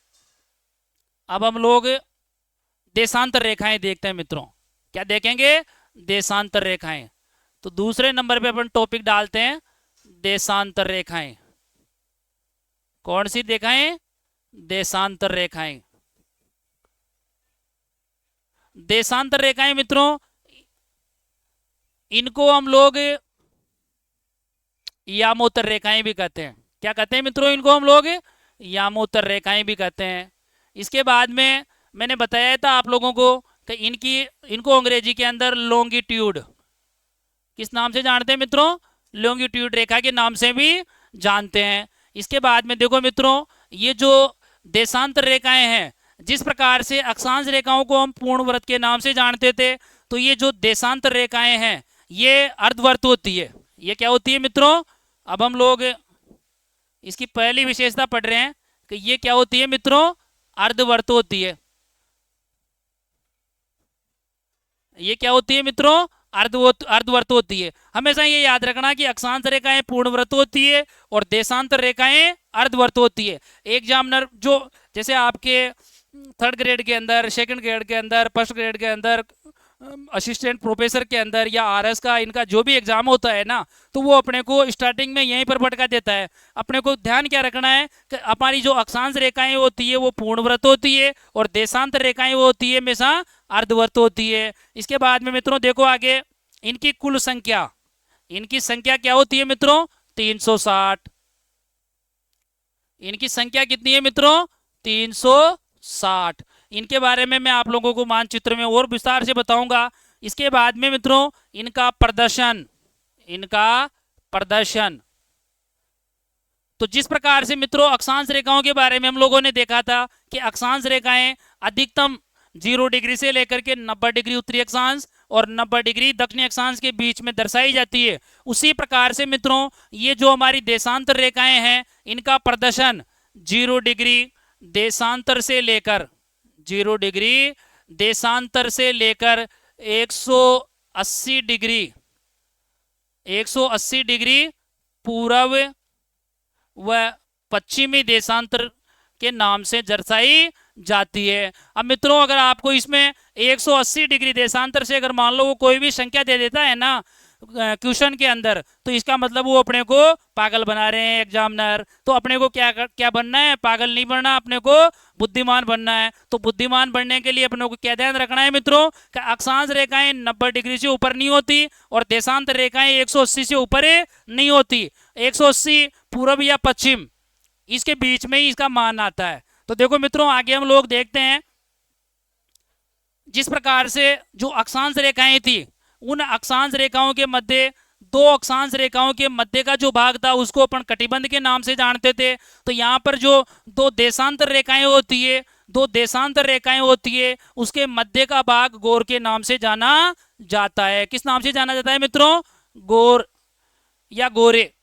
अब हम लोग देशांतर रेखाएं देखते हैं मित्रों। क्या देखेंगे? देशांतर रेखाएं। तो दूसरे नंबर पे अपन टॉपिक डालते हैं देशांतर रेखाएं। कौन सी रेखाएं? देशांतर रेखाएं। देशांतर रेखाएं मित्रों, इनको हम लोग यामोत्तर रेखाएं भी कहते हैं। क्या कहते हैं मित्रों? इनको हम लोग यामोत्तर रेखाएं भी कहते हैं। इसके बाद में मैंने बताया था आप लोगों को कि इनको अंग्रेजी के अंदर लॉन्गिट्यूड किस नाम से जानते हैं मित्रों? लॉन्गिट्यूड रेखा के नाम से भी जानते हैं। इसके बाद में देखो मित्रों, ये जो देशांतर रेखाएं हैं, जिस प्रकार से अक्षांश रेखाओं को हम पूर्ण वृत्त के नाम से जानते थे, तो ये जो देशांतर रेखाएं हैं ये अर्धवर्त होती है। ये क्या होती है मित्रों? अब हम लोग इसकी पहली विशेषता पढ़ रहे हैं कि ये क्या होती है मित्रों? अर्धवर्त होती है। ये क्या होती है मित्रों? अर्धवर्त होती है। हमेशा ये याद रखना कि अक्षांश रेखाएं पूर्णवृत्त होती है और देशांतर रेखाएं अर्धवर्त होती है। एग्जामिनर जो जैसे आपके 3rd ग्रेड के अंदर, 2nd ग्रेड के अंदर, 1st ग्रेड के अंदर, असिस्टेंट प्रोफेसर के अंदर या आरएस का इनका जो भी एग्जाम होता है ना, तो वो अपने को स्टार्टिंग में यहीं पर भटका देता है। अपने को ध्यान क्या रखना है कि हमारी जो अक्षांश रेखाएं होती है वो पूर्णवृत्त होती है और देशांतर रेखाएं वो होती है हमेशा अर्धवर्त होती है। इसके बाद में मित्रों देखो आगे, इनकी कुल संख्या, इनकी संख्या क्या होती है मित्रों? 360। इनकी संख्या कितनी है मित्रों? 360। इनके बारे में मैं आप लोगों को मानचित्र में और विस्तार से बताऊंगा। इसके बाद में मित्रों इनका प्रदर्शन, तो जिस प्रकार से मित्रों अक्षांश रेखाओं के बारे में हम लोगों ने देखा था कि अक्षांश रेखाएं अधिकतम 0 डिग्री से लेकर के 90 डिग्री उत्तरी अक्षांश और 90 डिग्री दक्षिणी अक्षांश के बीच में दर्शाई जाती है, उसी प्रकार से मित्रों ये जो हमारी देशांतर रेखाएं हैं इनका प्रदर्शन 0 डिग्री देशांतर से लेकर 0 डिग्री देशांतर से लेकर 180 डिग्री पूर्व व पश्चिमी देशांतर के नाम से दर्शाई जाती है। अब मित्रों अगर आपको इसमें 180 डिग्री देशांतर से अगर मान लो वो कोई भी संख्या दे देता है ना क्वेश्चन के अंदर, तो इसका मतलब वो अपने को पागल बना रहे हैं एग्जामिनर। तो अपने को क्या बनना है? पागल नहीं बनना, अपने को बुद्धिमान बनना है। तो बुद्धिमान बनने के लिए अपने को क्या ध्यान रखना है मित्रों? कि अक्षांश रेखाएं 90 डिग्री से ऊपर नहीं होती और देशांतर रेखाएं 180 से ऊपर नहीं होती। 180 पूर्व या पश्चिम, इसके बीच में ही इसका मान आता है। तो देखो मित्रों आगे हम लोग देखते हैं, जिस प्रकार से जो अक्षांश रेखाएं थी, उन अक्षांश रेखाओं के मध्य, 2 अक्षांश रेखाओं के मध्य का जो भाग था उसको अपन कटिबंध के नाम से जानते थे। तो यहाँ पर जो 2 देशांतर रेखाएं होती है, 2 देशांतर रेखाएं होती है, उसके मध्य का भाग गोर के नाम से जाना जाता है। किस नाम से जाना जाता है मित्रों? गोर या गोरे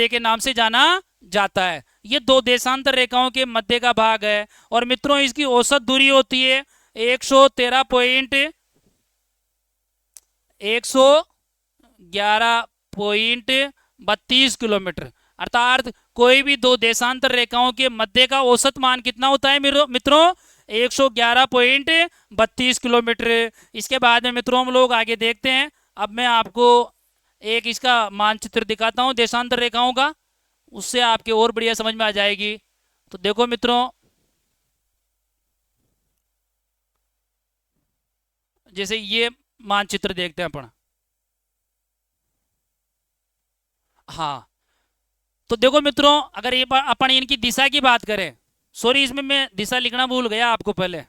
के नाम से जाना जाता है। ये 2 देशांतर रेखाओं के मध्य का भाग है और मित्रों इसकी औसत दूरी होती है 111.32 किलोमीटर। अर्थात कोई भी 2 देशांतर रेखाओं के मध्य का औसत मान कितना होता है मित्रों? 111.32 किलोमीटर। इसके बाद में मित्रों हम लोग आगे देखते हैं। अब मैं आपको एक इसका मानचित्र दिखाता हूं देशांतर रेखाओं का, उससे आपके और बढ़िया समझ में आ जाएगी। तो देखो मित्रों, जैसे ये मानचित्र देखते हैं अपन। हाँ, तो तो देखो मित्रों, अगर ये अपन इनकी दिशा की बात करें, सॉरी इसमें मैं दिशा लिखना भूल गया आपको पहले।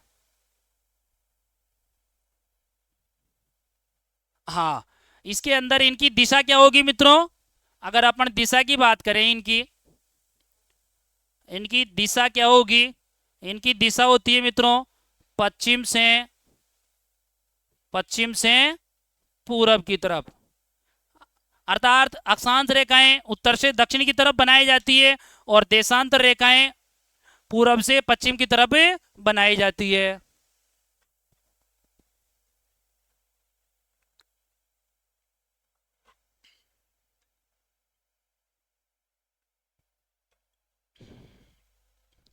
हाँ, इसके अंदर इनकी दिशा क्या होगी मित्रों? अगर अपन दिशा की बात करें, इनकी इनकी दिशा क्या होगी? इनकी दिशा होती है मित्रों पश्चिम से पूरब की तरफ। अर्थात अक्षांश रेखाएं उत्तर से दक्षिण की तरफ बनाई जाती है और देशांतर रेखाएं पूरब से पश्चिम की तरफ बनाई जाती है।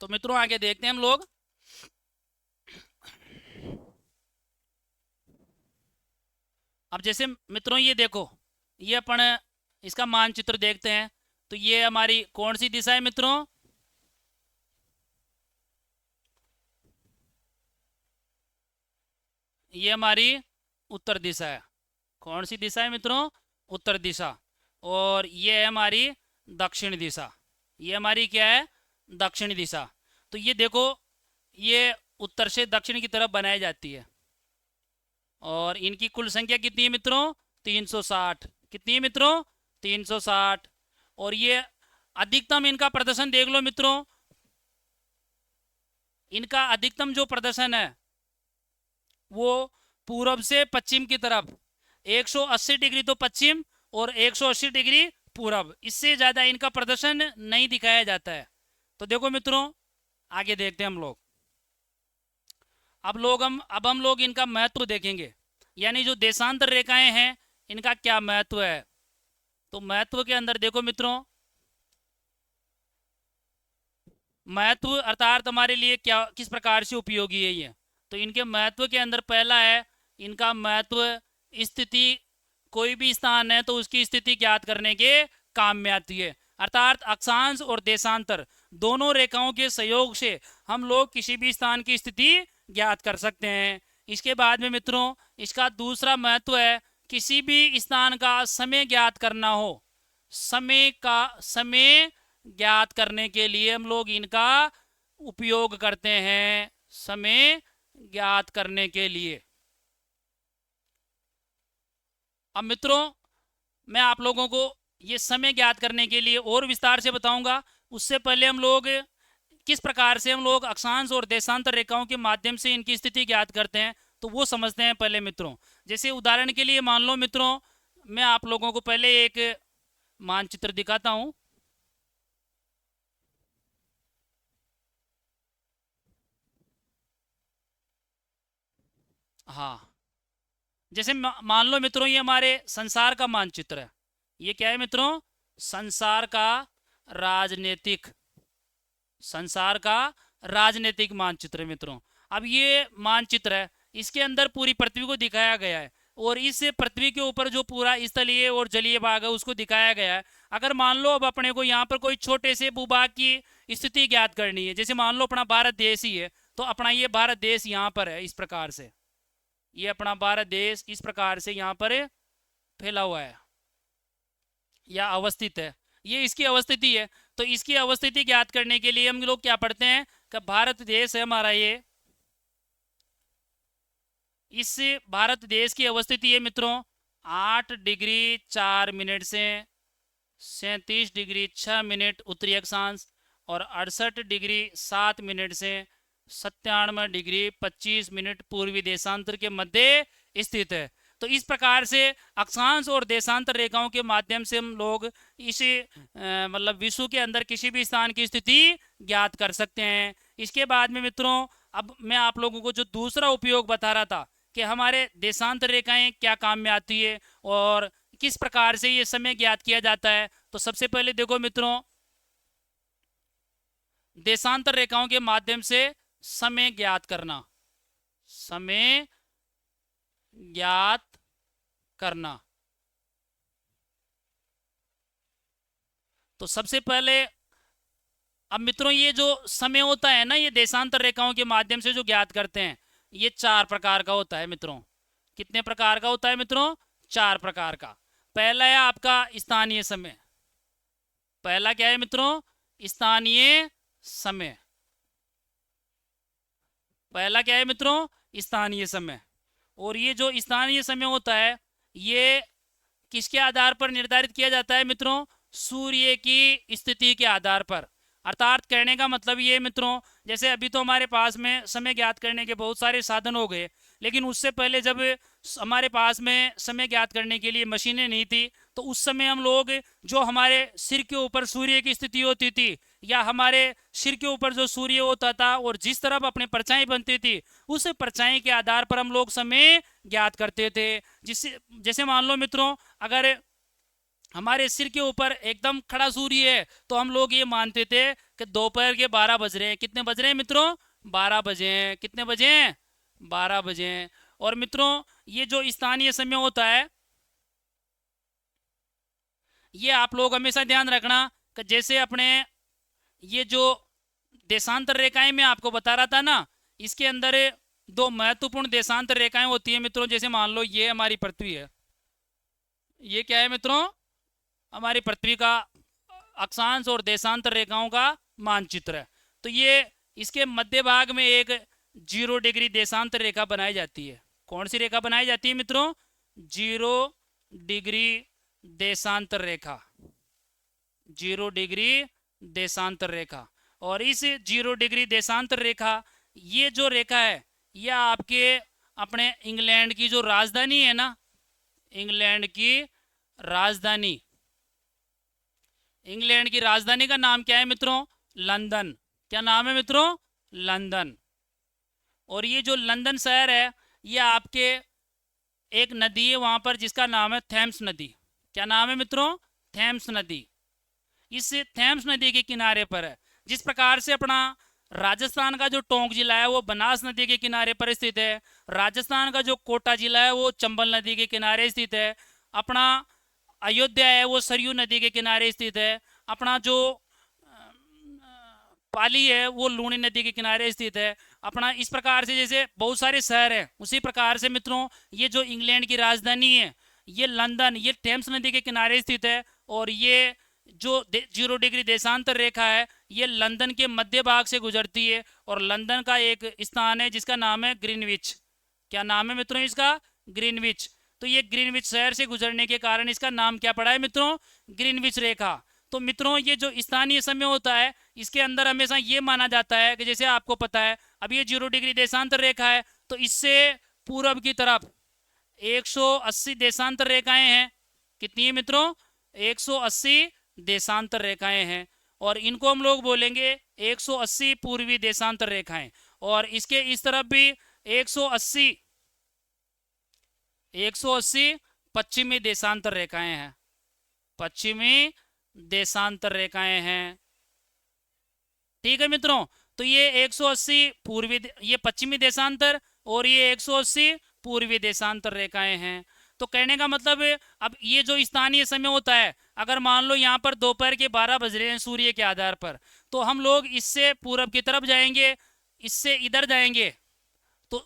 तो मित्रों आगे देखते हैं हम लोग। अब जैसे मित्रों ये देखो, ये अपन इसका मानचित्र देखते हैं। तो ये हमारी कौन सी दिशा है मित्रों? ये हमारी उत्तर दिशा है। कौन सी दिशा है मित्रों? उत्तर दिशा। और ये है हमारी दक्षिण दिशा। ये हमारी क्या है? दक्षिण दिशा। तो ये देखो, ये उत्तर से दक्षिण की तरफ बनाई जाती है। और इनकी कुल संख्या कितनी है मित्रों? 360। कितनी है मित्रों? 360। और ये अधिकतम इनका प्रदर्शन देख लो मित्रों। इनका अधिकतम जो प्रदर्शन है वो पूरब से पश्चिम की तरफ 180 डिग्री तो पश्चिम और 180 डिग्री पूरब, इससे ज़्यादा इनका प्रदर्शन नहीं दिखाया जाता है। तो देखो मित्रों, आगे देखते हैं हम लोग। अब हम लोग इनका महत्व देखेंगे, यानी जो देशांतर रेखाएं हैं इनका क्या महत्व है। तो महत्व के अंदर देखो मित्रों, महत्व अर्थात हमारे लिए क्या किस प्रकार से उपयोगी है ये। तो इनके महत्व के अंदर पहला है इनका महत्व स्थिति। कोई भी स्थान है तो उसकी स्थिति ज्ञात करने के काम में आती है। अर्थात अक्षांश और देशांतर दोनों रेखाओं के सहयोग से हम लोग किसी भी स्थान की स्थिति ज्ञात कर सकते हैं। इसके बाद में मित्रों इसका दूसरा महत्व है किसी भी स्थान का समय ज्ञात करना हो। समय ज्ञात करने के लिए हम लोग इनका उपयोग करते हैं, समय ज्ञात करने के लिए। अब मित्रों मैं आप लोगों को ये समय ज्ञात करने के लिए और विस्तार से बताऊंगा। उससे पहले हम लोग किस प्रकार से हम लोग अक्षांश और देशांतर रेखाओं के माध्यम से इनकी स्थिति ज्ञात करते हैं तो वो समझते हैं पहले मित्रों। जैसे उदाहरण के लिए मान लो मित्रों, मैं आप लोगों को पहले एक मानचित्र दिखाता हूं। हाँ, जैसे मान लो मित्रों ये हमारे संसार का मानचित्र है। ये क्या है मित्रों? संसार का राजनीतिक संसार का राजनीतिक मानचित्र मित्रों। अब ये मानचित्र है, इसके अंदर पूरी पृथ्वी को दिखाया गया है और इस पृथ्वी के ऊपर जो पूरा स्थलीय और जलीय भाग है उसको दिखाया गया है। अगर मान लो अब अपने को यहाँ पर कोई छोटे से भूभाग की स्थिति ज्ञात करनी है, जैसे मान लो अपना भारत देश ही है, तो अपना ये भारत देश यहाँ पर है इस प्रकार से। ये अपना भारत देश इस प्रकार से यहाँ पर फैला हुआ है या अवस्थित है, ये इसकी अवस्थिति है। तो इसकी अवस्थिति ज्ञात करने के लिए हम लोग क्या पढ़ते हैं कि भारत देश है हमारा, ये इस भारत देश की अवस्थिति है मित्रों 8 डिग्री 4 मिनट से 37 डिग्री 6 मिनट उत्तरी अक्षांश और 68 डिग्री 7 मिनट से 97 डिग्री 25 मिनट पूर्वी देशांतर के मध्य स्थित है। तो इस प्रकार से अक्षांश और देशांतर रेखाओं के माध्यम से हम लोग इस मतलब विश्व के अंदर किसी भी स्थान की स्थिति ज्ञात कर सकते हैं। इसके बाद में मित्रों अब मैं आप लोगों को जो दूसरा उपयोग बता रहा था कि हमारे देशांतर रेखाएं क्या काम में आती है और किस प्रकार से ये समय ज्ञात किया जाता है। तो सबसे पहले देखो मित्रों, देशांतर रेखाओं के माध्यम से समय ज्ञात करना, समय ज्ञात करना। तो सबसे पहले अब मित्रों ये जो समय होता है ना, ये देशांतर रेखाओं के माध्यम से जो ज्ञात करते हैं ये 4 प्रकार का होता है मित्रों। कितने प्रकार का होता है मित्रों? 4 प्रकार का। पहला है आपका स्थानीय समय। पहला क्या है मित्रों? स्थानीय समय। पहला क्या है मित्रों? स्थानीय समय। और ये जो स्थानीय समय होता है ये किसके आधार पर निर्धारित किया जाता है मित्रों? सूर्य की स्थिति के आधार पर। अर्थात कहने का मतलब ये मित्रों, जैसे अभी तो हमारे पास में समय ज्ञात करने के बहुत सारे साधन हो गए, लेकिन उससे पहले जब हमारे पास में समय ज्ञात करने के लिए मशीनें नहीं थी, तो उस समय हम लोग जो हमारे सिर के ऊपर सूर्य की स्थिति होती थी या हमारे सिर के ऊपर जो सूर्य होता था और जिस तरफ अपनी परछाई बनती थी, उस परछाई के आधार पर हम लोग समय ज्ञात करते थे। जिससे जैसे मान लो मित्रों, अगर हमारे सिर के ऊपर एकदम खड़ा सूर्य है तो हम लोग ये मानते थे कि दोपहर के 12 बज रहे हैं। कितने बज रहे हैं मित्रों? 12 बजे हैं। कितने बजे हैं? 12 बजे हैं। और मित्रों ये जो स्थानीय समय होता है ये आप लोग हमेशा ध्यान रखना कि जैसे अपने ये जो देशांतर रेखाएं मैं आपको बता रहा था ना, इसके अंदर दो महत्वपूर्ण देशांतर रेखाएं होती है मित्रों। जैसे मान लो ये हमारी पृथ्वी है, ये क्या है मित्रों? हमारी पृथ्वी का अक्षांश और देशांतर रेखाओं का मानचित्र है। तो ये इसके मध्य भाग में एक 0 डिग्री देशांतर रेखा बनाई जाती है। कौन सी रेखा बनाई जाती है मित्रों? 0 डिग्री देशांतर रेखा। 0 डिग्री देशांतर रेखा। और इस 0 डिग्री देशांतर रेखा, ये जो रेखा है यह आपके अपने इंग्लैंड की जो राजधानी है ना, इंग्लैंड की राजधानी, इंग्लैंड की राजधानी का नाम क्या है मित्रों? लंदन। क्या नाम है मित्रों? लंदन। और ये जो लंदन शहर है ये आपके एक नदी है वहां पर जिसका नाम है थेम्स नदी। क्या नाम है मित्रों? थेम्स नदी। इस थेम्स नदी के किनारे पर है। जिस प्रकार से अपना राजस्थान का जो टोंक जिला है वो बनास नदी के किनारे पर स्थित है, राजस्थान का जो कोटा जिला है वो चंबल नदी के किनारे स्थित है, अपना अयोध्या है वो सरयू नदी के किनारे स्थित है, अपना जो पाली है वो लूणी नदी के किनारे स्थित है। अपना इस प्रकार से जैसे बहुत सारे शहर हैं, उसी प्रकार से मित्रों ये जो इंग्लैंड की राजधानी है ये लंदन, ये टेम्स नदी के किनारे स्थित है। और ये जो 0 डिग्री देशांतर रेखा है ये लंदन के मध्य भाग से गुजरती है। और लंदन का एक स्थान है जिसका नाम है ग्रीनविच। क्या नाम है मित्रों इसका? ग्रीनविच। तो ये ग्रीनविच शहर से गुजरने के कारण इसका नाम क्या पड़ा है मित्रों? ग्रीनविच रेखा। तो मित्रों ये जो स्थानीय समय होता है इसके अंदर हमेशा ये माना जाता है कि जैसे आपको पता है अब ये 0 डिग्री देशांतर रेखा है तो इससे पूरब की तरफ 180 देशांतर रेखाएं हैं। कितनी है मित्रों? 180 देशांतर रेखाएं हैं। और इनको हम लोग बोलेंगे 180 पूर्वी देशांतर रेखाएं। और इसके इस तरफ भी 180 पश्चिमी देशांतर रेखाएं हैं। पश्चिमी देशांतर रेखाएं हैं। ठीक है मित्रों, तो ये 180 पूर्वी, ये पश्चिमी देशांतर और ये 180 पूर्वी देशांतर रेखाएं हैं। तो कहने का मतलब अब ये जो स्थानीय समय होता है, अगर मान लो यहाँ पर दोपहर के 12 बज रहे हैं सूर्य के आधार पर, तो हम लोग इससे पूरब की तरफ जाएंगे, इससे इधर जाएंगे। तो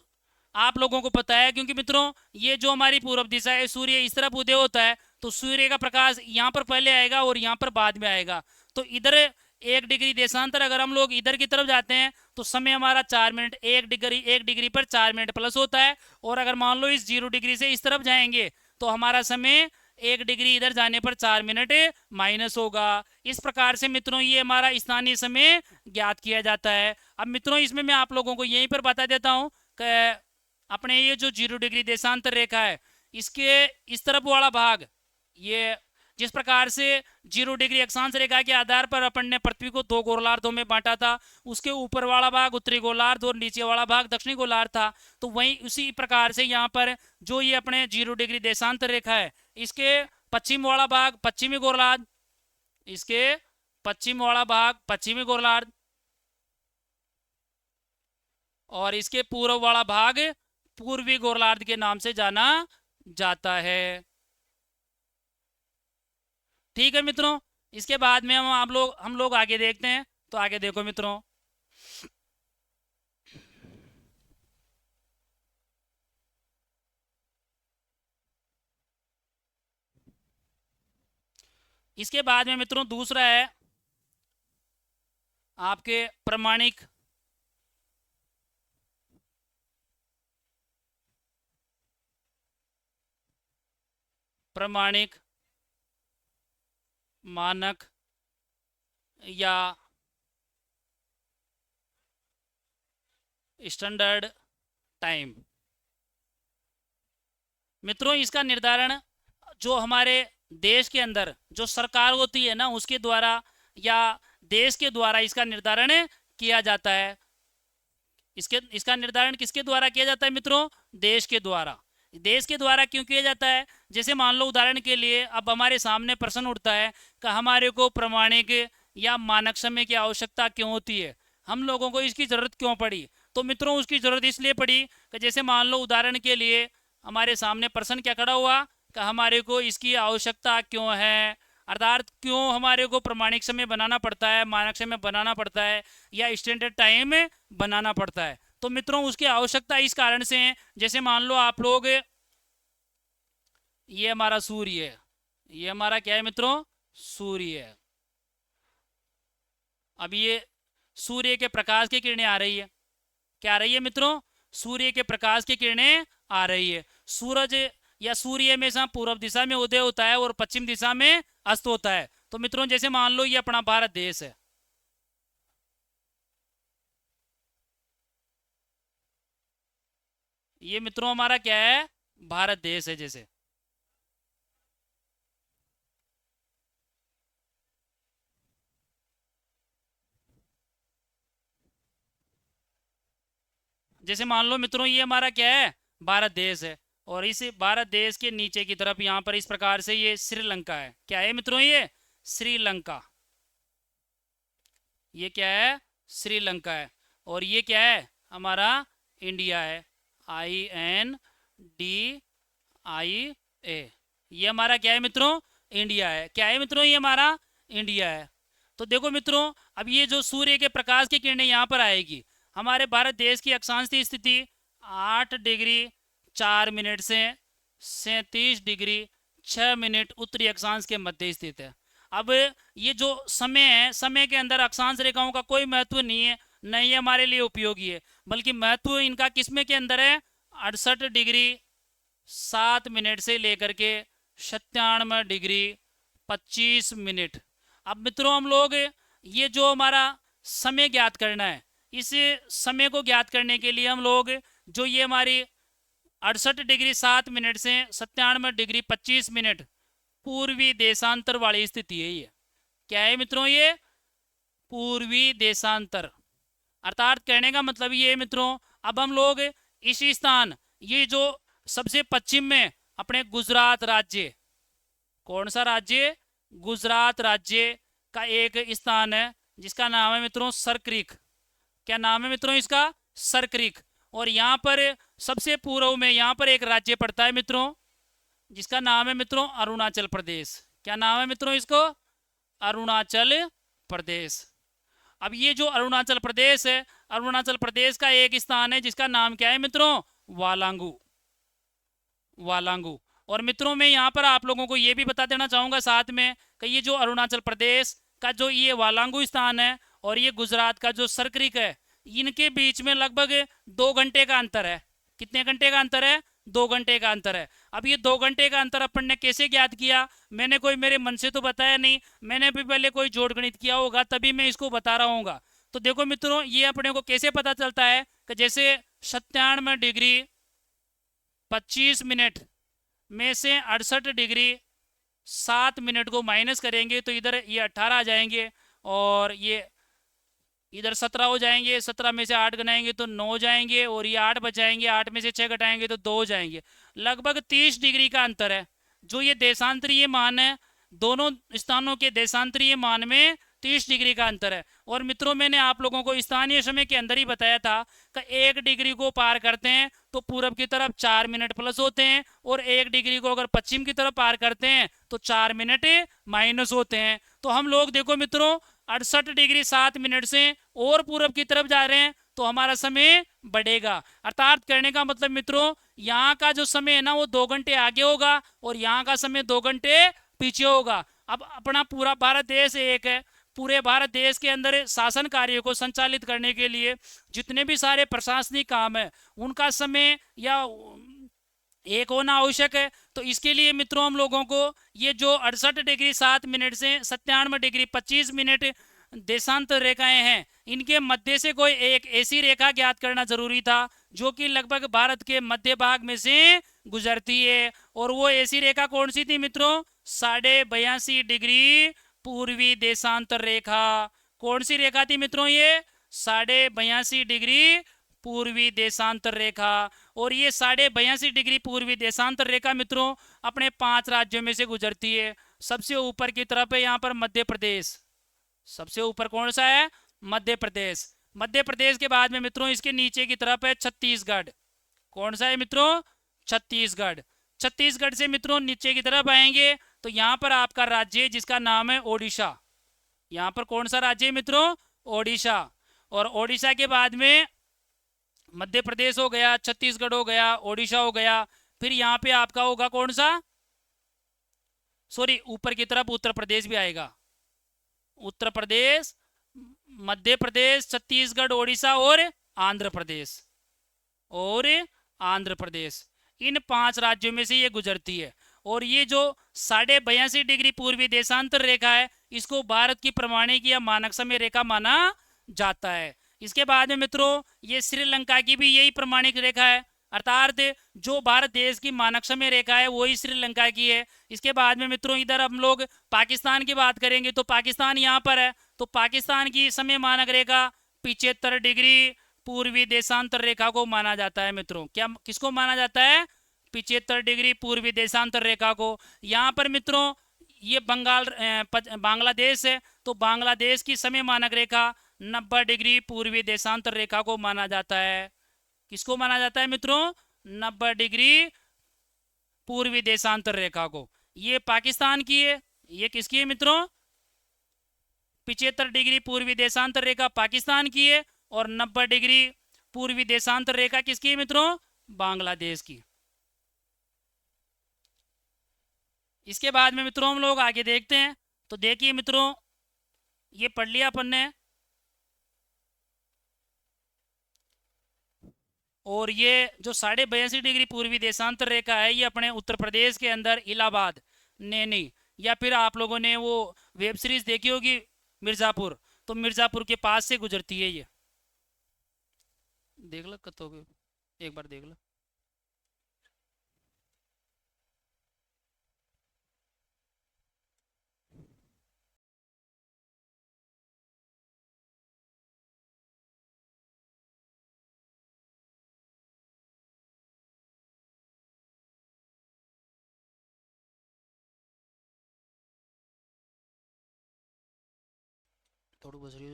आप लोगों को पता है क्योंकि मित्रों ये जो हमारी पूर्व दिशा है, सूर्य इस तरफ उदय होता है तो सूर्य का प्रकाश यहाँ पर पहले आएगा और यहाँ पर बाद में आएगा। तो इधर 1 डिग्री देशांतर अगर हम लोग इधर की तरफ जाते हैं तो समय हमारा 4 मिनट, 1 डिग्री पर 4 मिनट प्लस होता है। और अगर मान लो इस 0 डिग्री से इस तरफ जाएंगे तो हमारा समय 1 डिग्री इधर जाने पर 4 मिनट माइनस होगा। इस प्रकार से मित्रों ये हमारा स्थानीय समय ज्ञात किया जाता है। अब मित्रों इसमें मैं आप लोगों को यहीं पर बता देता हूँ कि अपने ये जो 0 डिग्री देशांतर रेखा है इसके इस तरफ वाला भाग, ये जिस प्रकार से 0 डिग्री अक्षांश रेखा के आधार पर अपन ने पृथ्वी को 2 गोलार्धों में बांटा था, उसके ऊपर वाला भाग उत्तरी गोलार्ध और नीचे वाला भाग दक्षिणी गोलार्ध था, तो वहीं उसी प्रकार से यहाँ पर जो ये अपने 0 डिग्री देशांतर रेखा है इसके पश्चिम वाला भाग पश्चिमी गोलार्ध, इसके पश्चिम वाला भाग पश्चिमी गोलार्ध और इसके पूर्व वाला भाग पूर्वी गोलार्ध के नाम से जाना जाता है। ठीक है मित्रों, इसके बाद में हम लोग आगे देखते हैं। तो आगे देखो मित्रों, इसके बाद में मित्रों दूसरा है आपके प्रमाणिक प्रमाणिक मानक या स्टैंडर्ड टाइम। मित्रों इसका निर्धारण जो हमारे देश के अंदर जो सरकार होती है ना उसके द्वारा या देश के द्वारा इसका निर्धारण किया जाता है। इसका निर्धारण किसके द्वारा किया जाता है मित्रों? देश के द्वारा। देश के द्वारा क्यों किया जाता है? जैसे मान लो उदाहरण के लिए अब हमारे सामने प्रश्न उठता है कि हमारे को प्रमाणिक या मानक समय की आवश्यकता क्यों होती है, हम लोगों को इसकी ज़रूरत क्यों पड़ी? तो मित्रों उसकी ज़रूरत इसलिए पड़ी कि जैसे मान लो उदाहरण के लिए हमारे सामने प्रश्न क्या खड़ा हुआ कि हमारे को इसकी आवश्यकता क्यों है, अर्थात क्यों हमारे को प्रमाणिक समय बनाना पड़ता है, मानक समय बनाना पड़ता है या स्टैंडर्ड टाइम बनाना पड़ता है। तो मित्रों उसकी आवश्यकता इस कारण से है, जैसे मान लो आप लोग, ये हमारा सूर्य है, ये हमारा क्या है मित्रों? सूर्य है। अब ये सूर्य के प्रकाश की किरणें आ रही है, क्या आ रही है मित्रों? सूर्य के प्रकाश की किरणें आ रही है। सूरज या सूर्य हमेशा पूर्व दिशा में उदय होता है और पश्चिम दिशा में अस्त होता है। तो मित्रों जैसे मान लो ये अपना भारत देश है, ये मित्रों हमारा क्या है? भारत देश है। जैसे मान लो मित्रों ये हमारा क्या है? भारत देश है, और इस भारत देश के नीचे की तरफ यहाँ पर इस प्रकार से ये श्रीलंका है। क्या है मित्रों? ये श्रीलंका, ये क्या है? श्रीलंका है। और ये क्या है? हमारा इंडिया है, INDIA। ये हमारा क्या है मित्रों? इंडिया है। क्या है मित्रों? ये हमारा इंडिया है। तो देखो मित्रों अब ये जो सूर्य के प्रकाश की किरणें यहाँ पर आएगी, हमारे भारत देश की अक्षांश की स्थिति 8 डिग्री 4 मिनट से 37 डिग्री 6 मिनट उत्तरी अक्षांश के मध्य स्थित है। अब ये जो समय है, समय के अंदर अक्षांश रेखाओं का कोई महत्व नहीं है, न ये हमारे लिए उपयोगी है, बल्कि महत्व इनका किसमें के अंदर है? 68 डिग्री 7 मिनट से लेकर के 97 डिग्री 25 मिनट। अब मित्रों हम लोग ये जो हमारा समय ज्ञात करना है, इस समय को ज्ञात करने के लिए हम लोग जो ये हमारी 68 डिग्री 7 मिनट से 97 डिग्री 25 मिनट पूर्वी देशांतर वाली स्थिति है। ये क्या है मित्रों? ये पूर्वी देशांतर, अर्थात कहने का मतलब ये है मित्रों अब हम लोग इसी स्थान, ये जो सबसे पश्चिम में अपने गुजरात राज्य, कौन सा राज्य? गुजरात राज्य का एक स्थान है जिसका नाम है मित्रों सरक्रीक। क्या नाम है मित्रों इसका? सरक्रीक। और यहाँ पर सबसे पूर्व में यहाँ पर एक राज्य पड़ता है मित्रों जिसका नाम है मित्रों अरुणाचल प्रदेश। क्या नाम है मित्रों इसको? अरुणाचल प्रदेश। अब ये जो अरुणाचल प्रदेश है, अरुणाचल प्रदेश का एक स्थान है जिसका नाम क्या है मित्रों? वालांगू। वालांगू। और मित्रों मैं यहाँ पर आप लोगों को ये भी बता देना चाहूँगा साथ में कि ये जो अरुणाचल प्रदेश का जो ये वालांगू स्थान है और ये गुजरात का जो सरक्रीक है, इनके बीच में लगभग 2 घंटे का अंतर है। कितने घंटे का अंतर है? 2 घंटे का अंतर है। अब ये 2 घंटे का अंतर अपन ने कैसे ज्ञात किया? मैंने कोई मेरे मन से तो बताया नहीं, मैंने भी पहले कोई जोड़ गणित किया होगा तभी मैं इसको बता रहा हूँ। तो देखो मित्रों ये अपने को कैसे पता चलता है कि जैसे 97 डिग्री 25 मिनट में से 68 डिग्री 7 मिनट को माइनस करेंगे तो इधर ये 18 आ जाएंगे और ये इधर 17 हो जाएंगे, 17 में से 8 घटाएंगे तो 9 हो जाएंगे और ये 8 बचाएंगे, 8 में से 6 घटाएंगे तो 2 हो जाएंगे। लगभग 30 डिग्री का अंतर है। जो ये देशांतरीय मान है, दोनों स्थानों के देशांतरीय मान में 30 डिग्री का अंतर है। और मित्रों मैंने आप लोगों को स्थानीय समय के अंदर ही बताया था कि 1 डिग्री को पार करते हैं तो पूरब की तरफ 4 मिनट प्लस होते हैं और 1 डिग्री को अगर पश्चिम की तरफ पार करते हैं तो 4 मिनट माइनस होते हैं। तो हम लोग देखो मित्रों 68 डिग्री 7 मिनट से और पूरब की तरफ जा रहे हैं तो हमारा समय बढ़ेगा। अर्थात कहने का मतलब मित्रों यहाँ का जो समय है ना वो 2 घंटे आगे होगा और यहाँ का समय 2 घंटे पीछे होगा। अब अपना पूरा भारत देश एक है, पूरे भारत देश के अंदर शासन कार्य को संचालित करने के लिए जितने भी सारे प्रशासनिक काम है उनका समय या एक होना आवश्यक है। तो इसके लिए मित्रों हम लोगों को ये जो 68 डिग्री 7 मिनट से 97 डिग्री 25 मिनट देशांतर रेखाएं हैं, इनके मध्य से कोई एक ऐसी रेखा ज्ञात करना जरूरी था जो कि लगभग भारत के मध्य भाग में से गुजरती है। और वो ऐसी रेखा कौन सी थी मित्रों? 82.5 डिग्री पूर्वी देशांतर रेखा। कौन सी रेखा थी मित्रों? ये 82.5 डिग्री पूर्वी देशांतर रेखा। और ये 82.5 डिग्री पूर्वी देशांतर रेखा मित्रों अपने 5 राज्यों में से गुजरती है। सबसे ऊपर की तरफ है यहाँ पर मध्य प्रदेश, सबसे ऊपर कौन सा है? मध्य प्रदेश। मध्य प्रदेश के बाद में मित्रों इसके नीचे की तरफ है छत्तीसगढ़। कौन सा है मित्रों? छत्तीसगढ़। छत्तीसगढ़ से मित्रों नीचे की तरफ आएंगे तो यहाँ पर आपका राज्य है जिसका नाम है ओडिशा। यहाँ पर कौन सा राज्य है मित्रों? ओडिशा। और ओडिशा के बाद में मध्य प्रदेश हो गया, छत्तीसगढ़ हो गया, ओडिशा हो गया, फिर यहाँ पे आपका होगा कौन सा? सॉरी, ऊपर की तरफ उत्तर प्रदेश भी आएगा। उत्तर प्रदेश, मध्य प्रदेश, छत्तीसगढ़, ओडिशा और आंध्र प्रदेश। और आंध्र प्रदेश, इन 5 राज्यों में से ये गुजरती है। और ये जो 82.5 डिग्री पूर्वी देशांतर रेखा है इसको भारत की प्रमाणिक या मानक समय रेखा माना जाता है। इसके बाद में मित्रों ये श्रीलंका की भी यही प्रमाणिक रेखा है, अर्थात जो भारत देश की मानक समय रेखा है वही श्रीलंका की है। इसके बाद में मित्रों इधर हम लोग पाकिस्तान की बात करेंगे तो पाकिस्तान यहाँ पर है, तो पाकिस्तान की समय मानक रेखा 75 डिग्री पूर्वी देशांतर रेखा को माना जाता है मित्रों। क्या किसको माना जाता है? 75 डिग्री पूर्वी देशांतर रेखा को। यहाँ पर मित्रों ये बांग्लादेश है, तो बांग्लादेश की समय मानक रेखा 90 डिग्री पूर्वी देशांतर रेखा को माना जाता है। किसको माना जाता है मित्रों? 90 डिग्री पूर्वी देशांतर रेखा को। ये पाकिस्तान की है, ये किसकी है मित्रों? 75 डिग्री पूर्वी देशांतर रेखा पाकिस्तान की है और 90 डिग्री पूर्वी देशांतर रेखा किसकी है मित्रों? बांग्लादेश की। इसके बाद में मित्रों हम लोग आगे देखते हैं। तो देखिए मित्रों ये पढ़ लिया अपन ने, और ये जो 82.5 डिग्री पूर्वी देशांतर रेखा है ये अपने उत्तर प्रदेश के अंदर इलाहाबाद, नैनी, या फिर आप लोगों ने वो वेब सीरीज देखी होगी मिर्ज़ापुर, तो मिर्ज़ापुर के पास से गुजरती है। ये देख लो कतोगे, एक बार देख लो। थोड़ी गुजरी।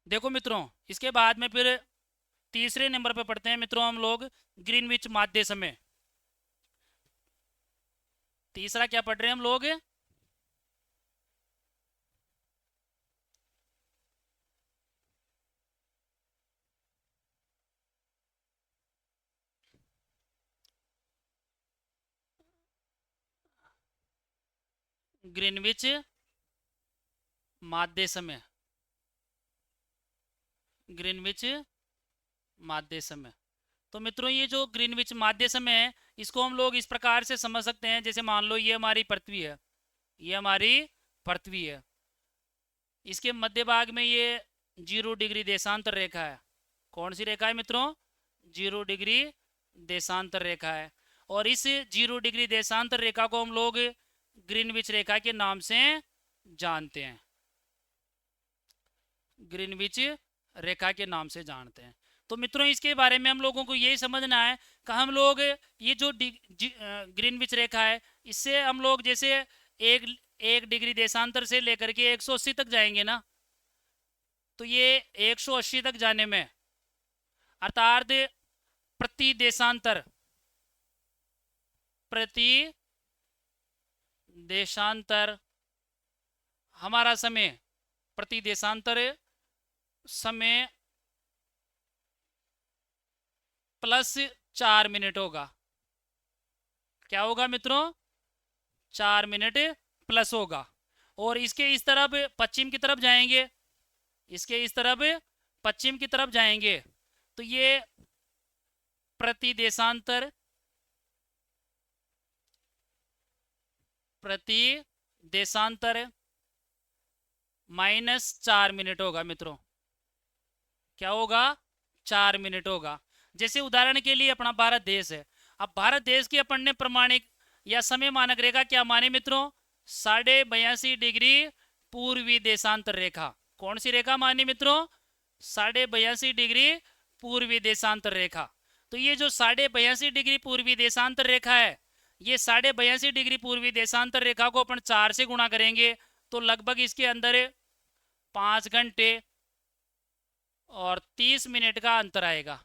देखो मित्रों इसके बाद में फिर तीसरे नंबर पे पढ़ते हैं मित्रों हम लोग ग्रीनविच माध्य समय। तीसरा क्या पढ़ रहे हैं हम लोग? ग्रीनविच माध्य समय। ग्रीनविच माध्य समय। तो मित्रों ये जो ग्रीनविच माध्य समय है इसको हम लोग इस प्रकार से समझ सकते हैं, जैसे मान लो ये हमारी पृथ्वी है, ये हमारी पृथ्वी है, इसके मध्य भाग में ये 0 डिग्री देशांतर रेखा है। कौन सी रेखा है मित्रों? 0 डिग्री देशांतर रेखा है। और इस 0 डिग्री देशांतर रेखा को हम लोग ग्रीनविच रेखा के नाम से जानते हैं, ग्रीनविच रेखा के नाम से जानते हैं। तो मित्रों इसके बारे में हम लोगों को यही समझना है कि हम लोग ये जो ग्रीनविच रेखा है इससे हम लोग जैसे एक डिग्री देशांतर से लेकर के 180 तक जाएंगे ना, तो ये 180 तक जाने में अर्थात प्रति देशांतर हमारा समय प्रति देशांतर समय +4 मिनट होगा। क्या होगा मित्रों? 4 मिनट प्लस होगा। और इसके इस तरफ पश्चिम की तरफ जाएंगे, इसके इस तरफ पश्चिम की तरफ जाएंगे तो ये प्रति देशांतर -4 मिनट होगा मित्रों। क्या होगा? 4 मिनट होगा। जैसे उदाहरण के लिए अपना भारत देश है। अब भारत देश की अपन ने प्रमाणिक या समय मानक रेखा क्या मानी मित्रों? 82.5 डिग्री पूर्वी देशांतर रेखा। कौन सी रेखा मानी मित्रों? 82.5 डिग्री पूर्वी देशांतर रेखा। तो ये जो 82.5 डिग्री पूर्वी देशांतर रेखा है, ये 82.5 डिग्री पूर्वी देशांतर रेखा को अपन 4 से गुणा करेंगे तो लगभग इसके अंदर 5 घंटे और 30 मिनट का अंतर आएगा।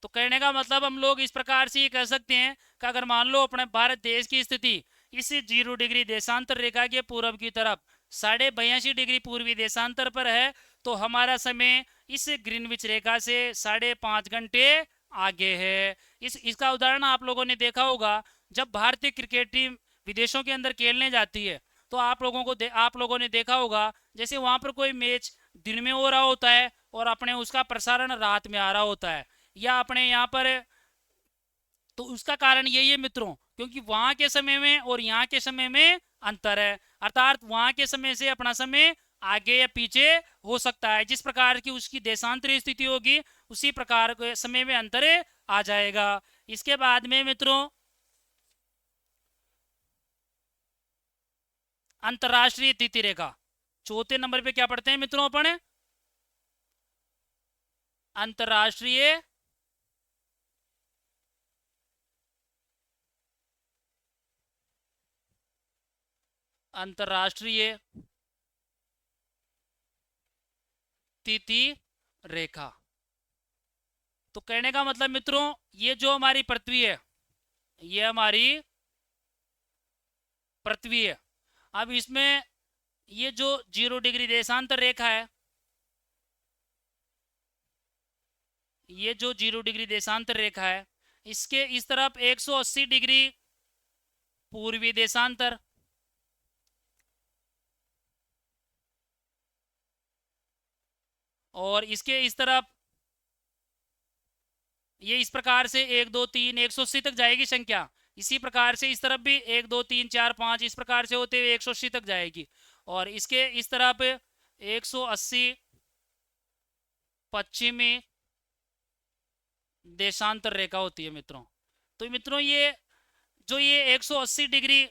तो कहने का मतलब हम लोग इस प्रकार से ये कह सकते हैं कि अगर मान लो अपने भारत देश की स्थिति इस 0 डिग्री देशांतर रेखा के पूर्व की तरफ 82.5 डिग्री पूर्वी देशांतर पर है तो हमारा समय इस ग्रीनविच रेखा से 5.5 घंटे आगे है। इसका उदाहरण आप लोगों ने देखा होगा, जब भारतीय क्रिकेट टीम विदेशों के अंदर खेलने जाती है तो आप लोगों ने देखा होगा जैसे वहां पर कोई मैच दिन में हो रहा होता है और अपने उसका प्रसारण रात में आ रहा होता है, या अपने यहाँ पर, तो उसका कारण यही है मित्रों क्योंकि वहां के समय में और यहाँ के समय में अंतर है। अर्थात वहां के समय से अपना समय आगे या पीछे हो सकता है। जिस प्रकार की उसकी देशांतरीय स्थिति होगी उसी प्रकार के समय में अंतर आ जाएगा। इसके बाद में मित्रों अंतरराष्ट्रीय तिथि रेखा। चौथे नंबर पे क्या पढ़ते हैं मित्रों अपन? अंतरराष्ट्रीय अंतरराष्ट्रीय तिथि रेखा। तो कहने का मतलब मित्रों ये जो हमारी पृथ्वी है, ये हमारी पृथ्वी है। अब इसमें ये जो 0 डिग्री देशांतर रेखा है, ये जो 0 डिग्री देशांतर रेखा है, इसके इस तरफ 180 डिग्री पूर्वी देशांतर और इसके इस तरफ ये इस प्रकार से 1 2 3 180 तक जाएगी संख्या। इसी प्रकार से इस तरफ भी 1 2 3 4 5 इस प्रकार से होते हुए 180 तक जाएगी। और इसके इस तरफ 180 पश्चिमी देशांतर रेखा होती है मित्रों। तो मित्रों ये जो ये 180 डिग्री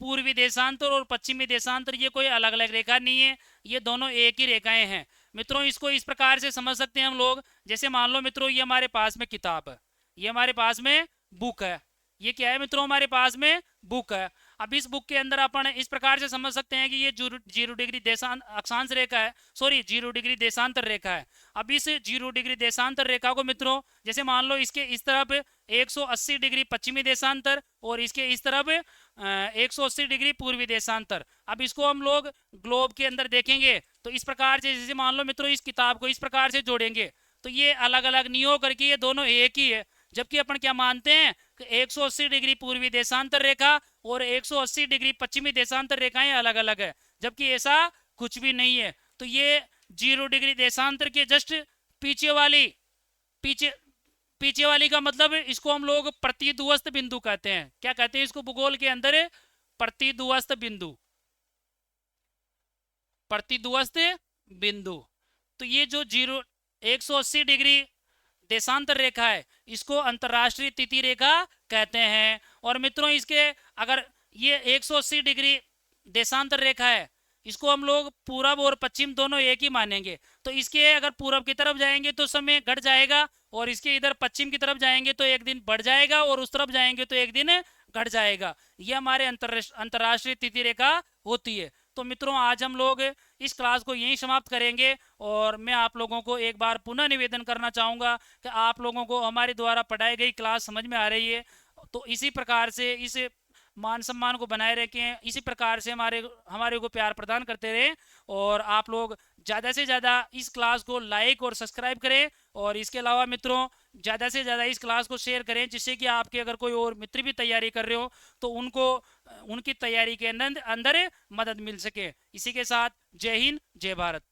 पूर्वी देशांतर और पश्चिमी देशांतर ये कोई अलग अलग रेखा नहीं है, ये दोनों एक ही रेखाएं हैं मित्रों। इसको इस प्रकार से समझ सकते हैं हम लोग, जैसे मान लो मित्रों ये हमारे पास में किताब है, ये हमारे पास में बुक है, ये क्या है मित्रों? हमारे पास में बुक है। अब इस बुक के अंदर अपन इस प्रकार से समझ सकते हैं कि ये 0 डिग्री अक्षांश रेखा है, सॉरी 0 डिग्री देशांतर रेखा है। अब इस 0 डिग्री देशांतर रेखा को मित्रों जैसे मान लो इसके इस तरफ 180 डिग्री पश्चिमी देशांतर और इसके इस तरफ 180 डिग्री पूर्वी देशांतर। अब इसको हम लोग ग्लोब के अंदर देखेंगे तो इस प्रकार से, जैसे मान लो मित्रों इस किताब को इस प्रकार से जोड़ेंगे तो ये अलग अलग नहीं हो करके ये दोनों एक ही है। जबकि अपन क्या मानते हैं कि 180 डिग्री पूर्वी देशांतर रेखा और 180 डिग्री पश्चिमी देशांतर रेखाएं अलग अलग है, जबकि ऐसा कुछ भी नहीं है। तो ये 0 डिग्री देशांतर के जस्ट पीछे वाली का मतलब इसको हम लोग प्रतिध्वस्त बिंदु कहते हैं। क्या कहते हैं इसको भूगोल के अंदर? प्रतिध्वस्त बिंदु, प्रतिध्वस्त बिंदु। तो ये जो 180 डिग्री देशांतर रेखा है इसको अंतरराष्ट्रीय तिथि रेखा कहते हैं। और मित्रों इसके अगर ये 180 डिग्री देशांतर रेखा है इसको हम लोग पूरब और पश्चिम दोनों एक ही मानेंगे। तो इसके अगर पूरब की तरफ जाएंगे तो समय घट जाएगा और इसके इधर पश्चिम की तरफ जाएंगे तो एक दिन बढ़ जाएगा और उस तरफ जाएंगे तो एक दिन घट जाएगा। ये हमारे अंतरराष्ट्रीय तिथि रेखा होती है। तो मित्रों आज हम लोग इस क्लास को यहीं समाप्त करेंगे और मैं आप लोगों को एक बार पुनः निवेदन करना चाहूँगा कि आप लोगों को हमारे द्वारा पढ़ाई गई क्लास समझ में आ रही है तो इसी प्रकार से इस मान सम्मान को बनाए रखें, इसी प्रकार से हमारे को प्यार प्रदान करते रहें। और आप लोग ज़्यादा से ज़्यादा इस क्लास को लाइक और सब्सक्राइब करें, और इसके अलावा मित्रों ज़्यादा से ज़्यादा इस क्लास को शेयर करें, जिससे कि आपके अगर कोई और मित्र भी तैयारी कर रहे हो तो उनको उनकी तैयारी के अंदर अंदर मदद मिल सके। इसी के साथ जय हिंद, जय भारत।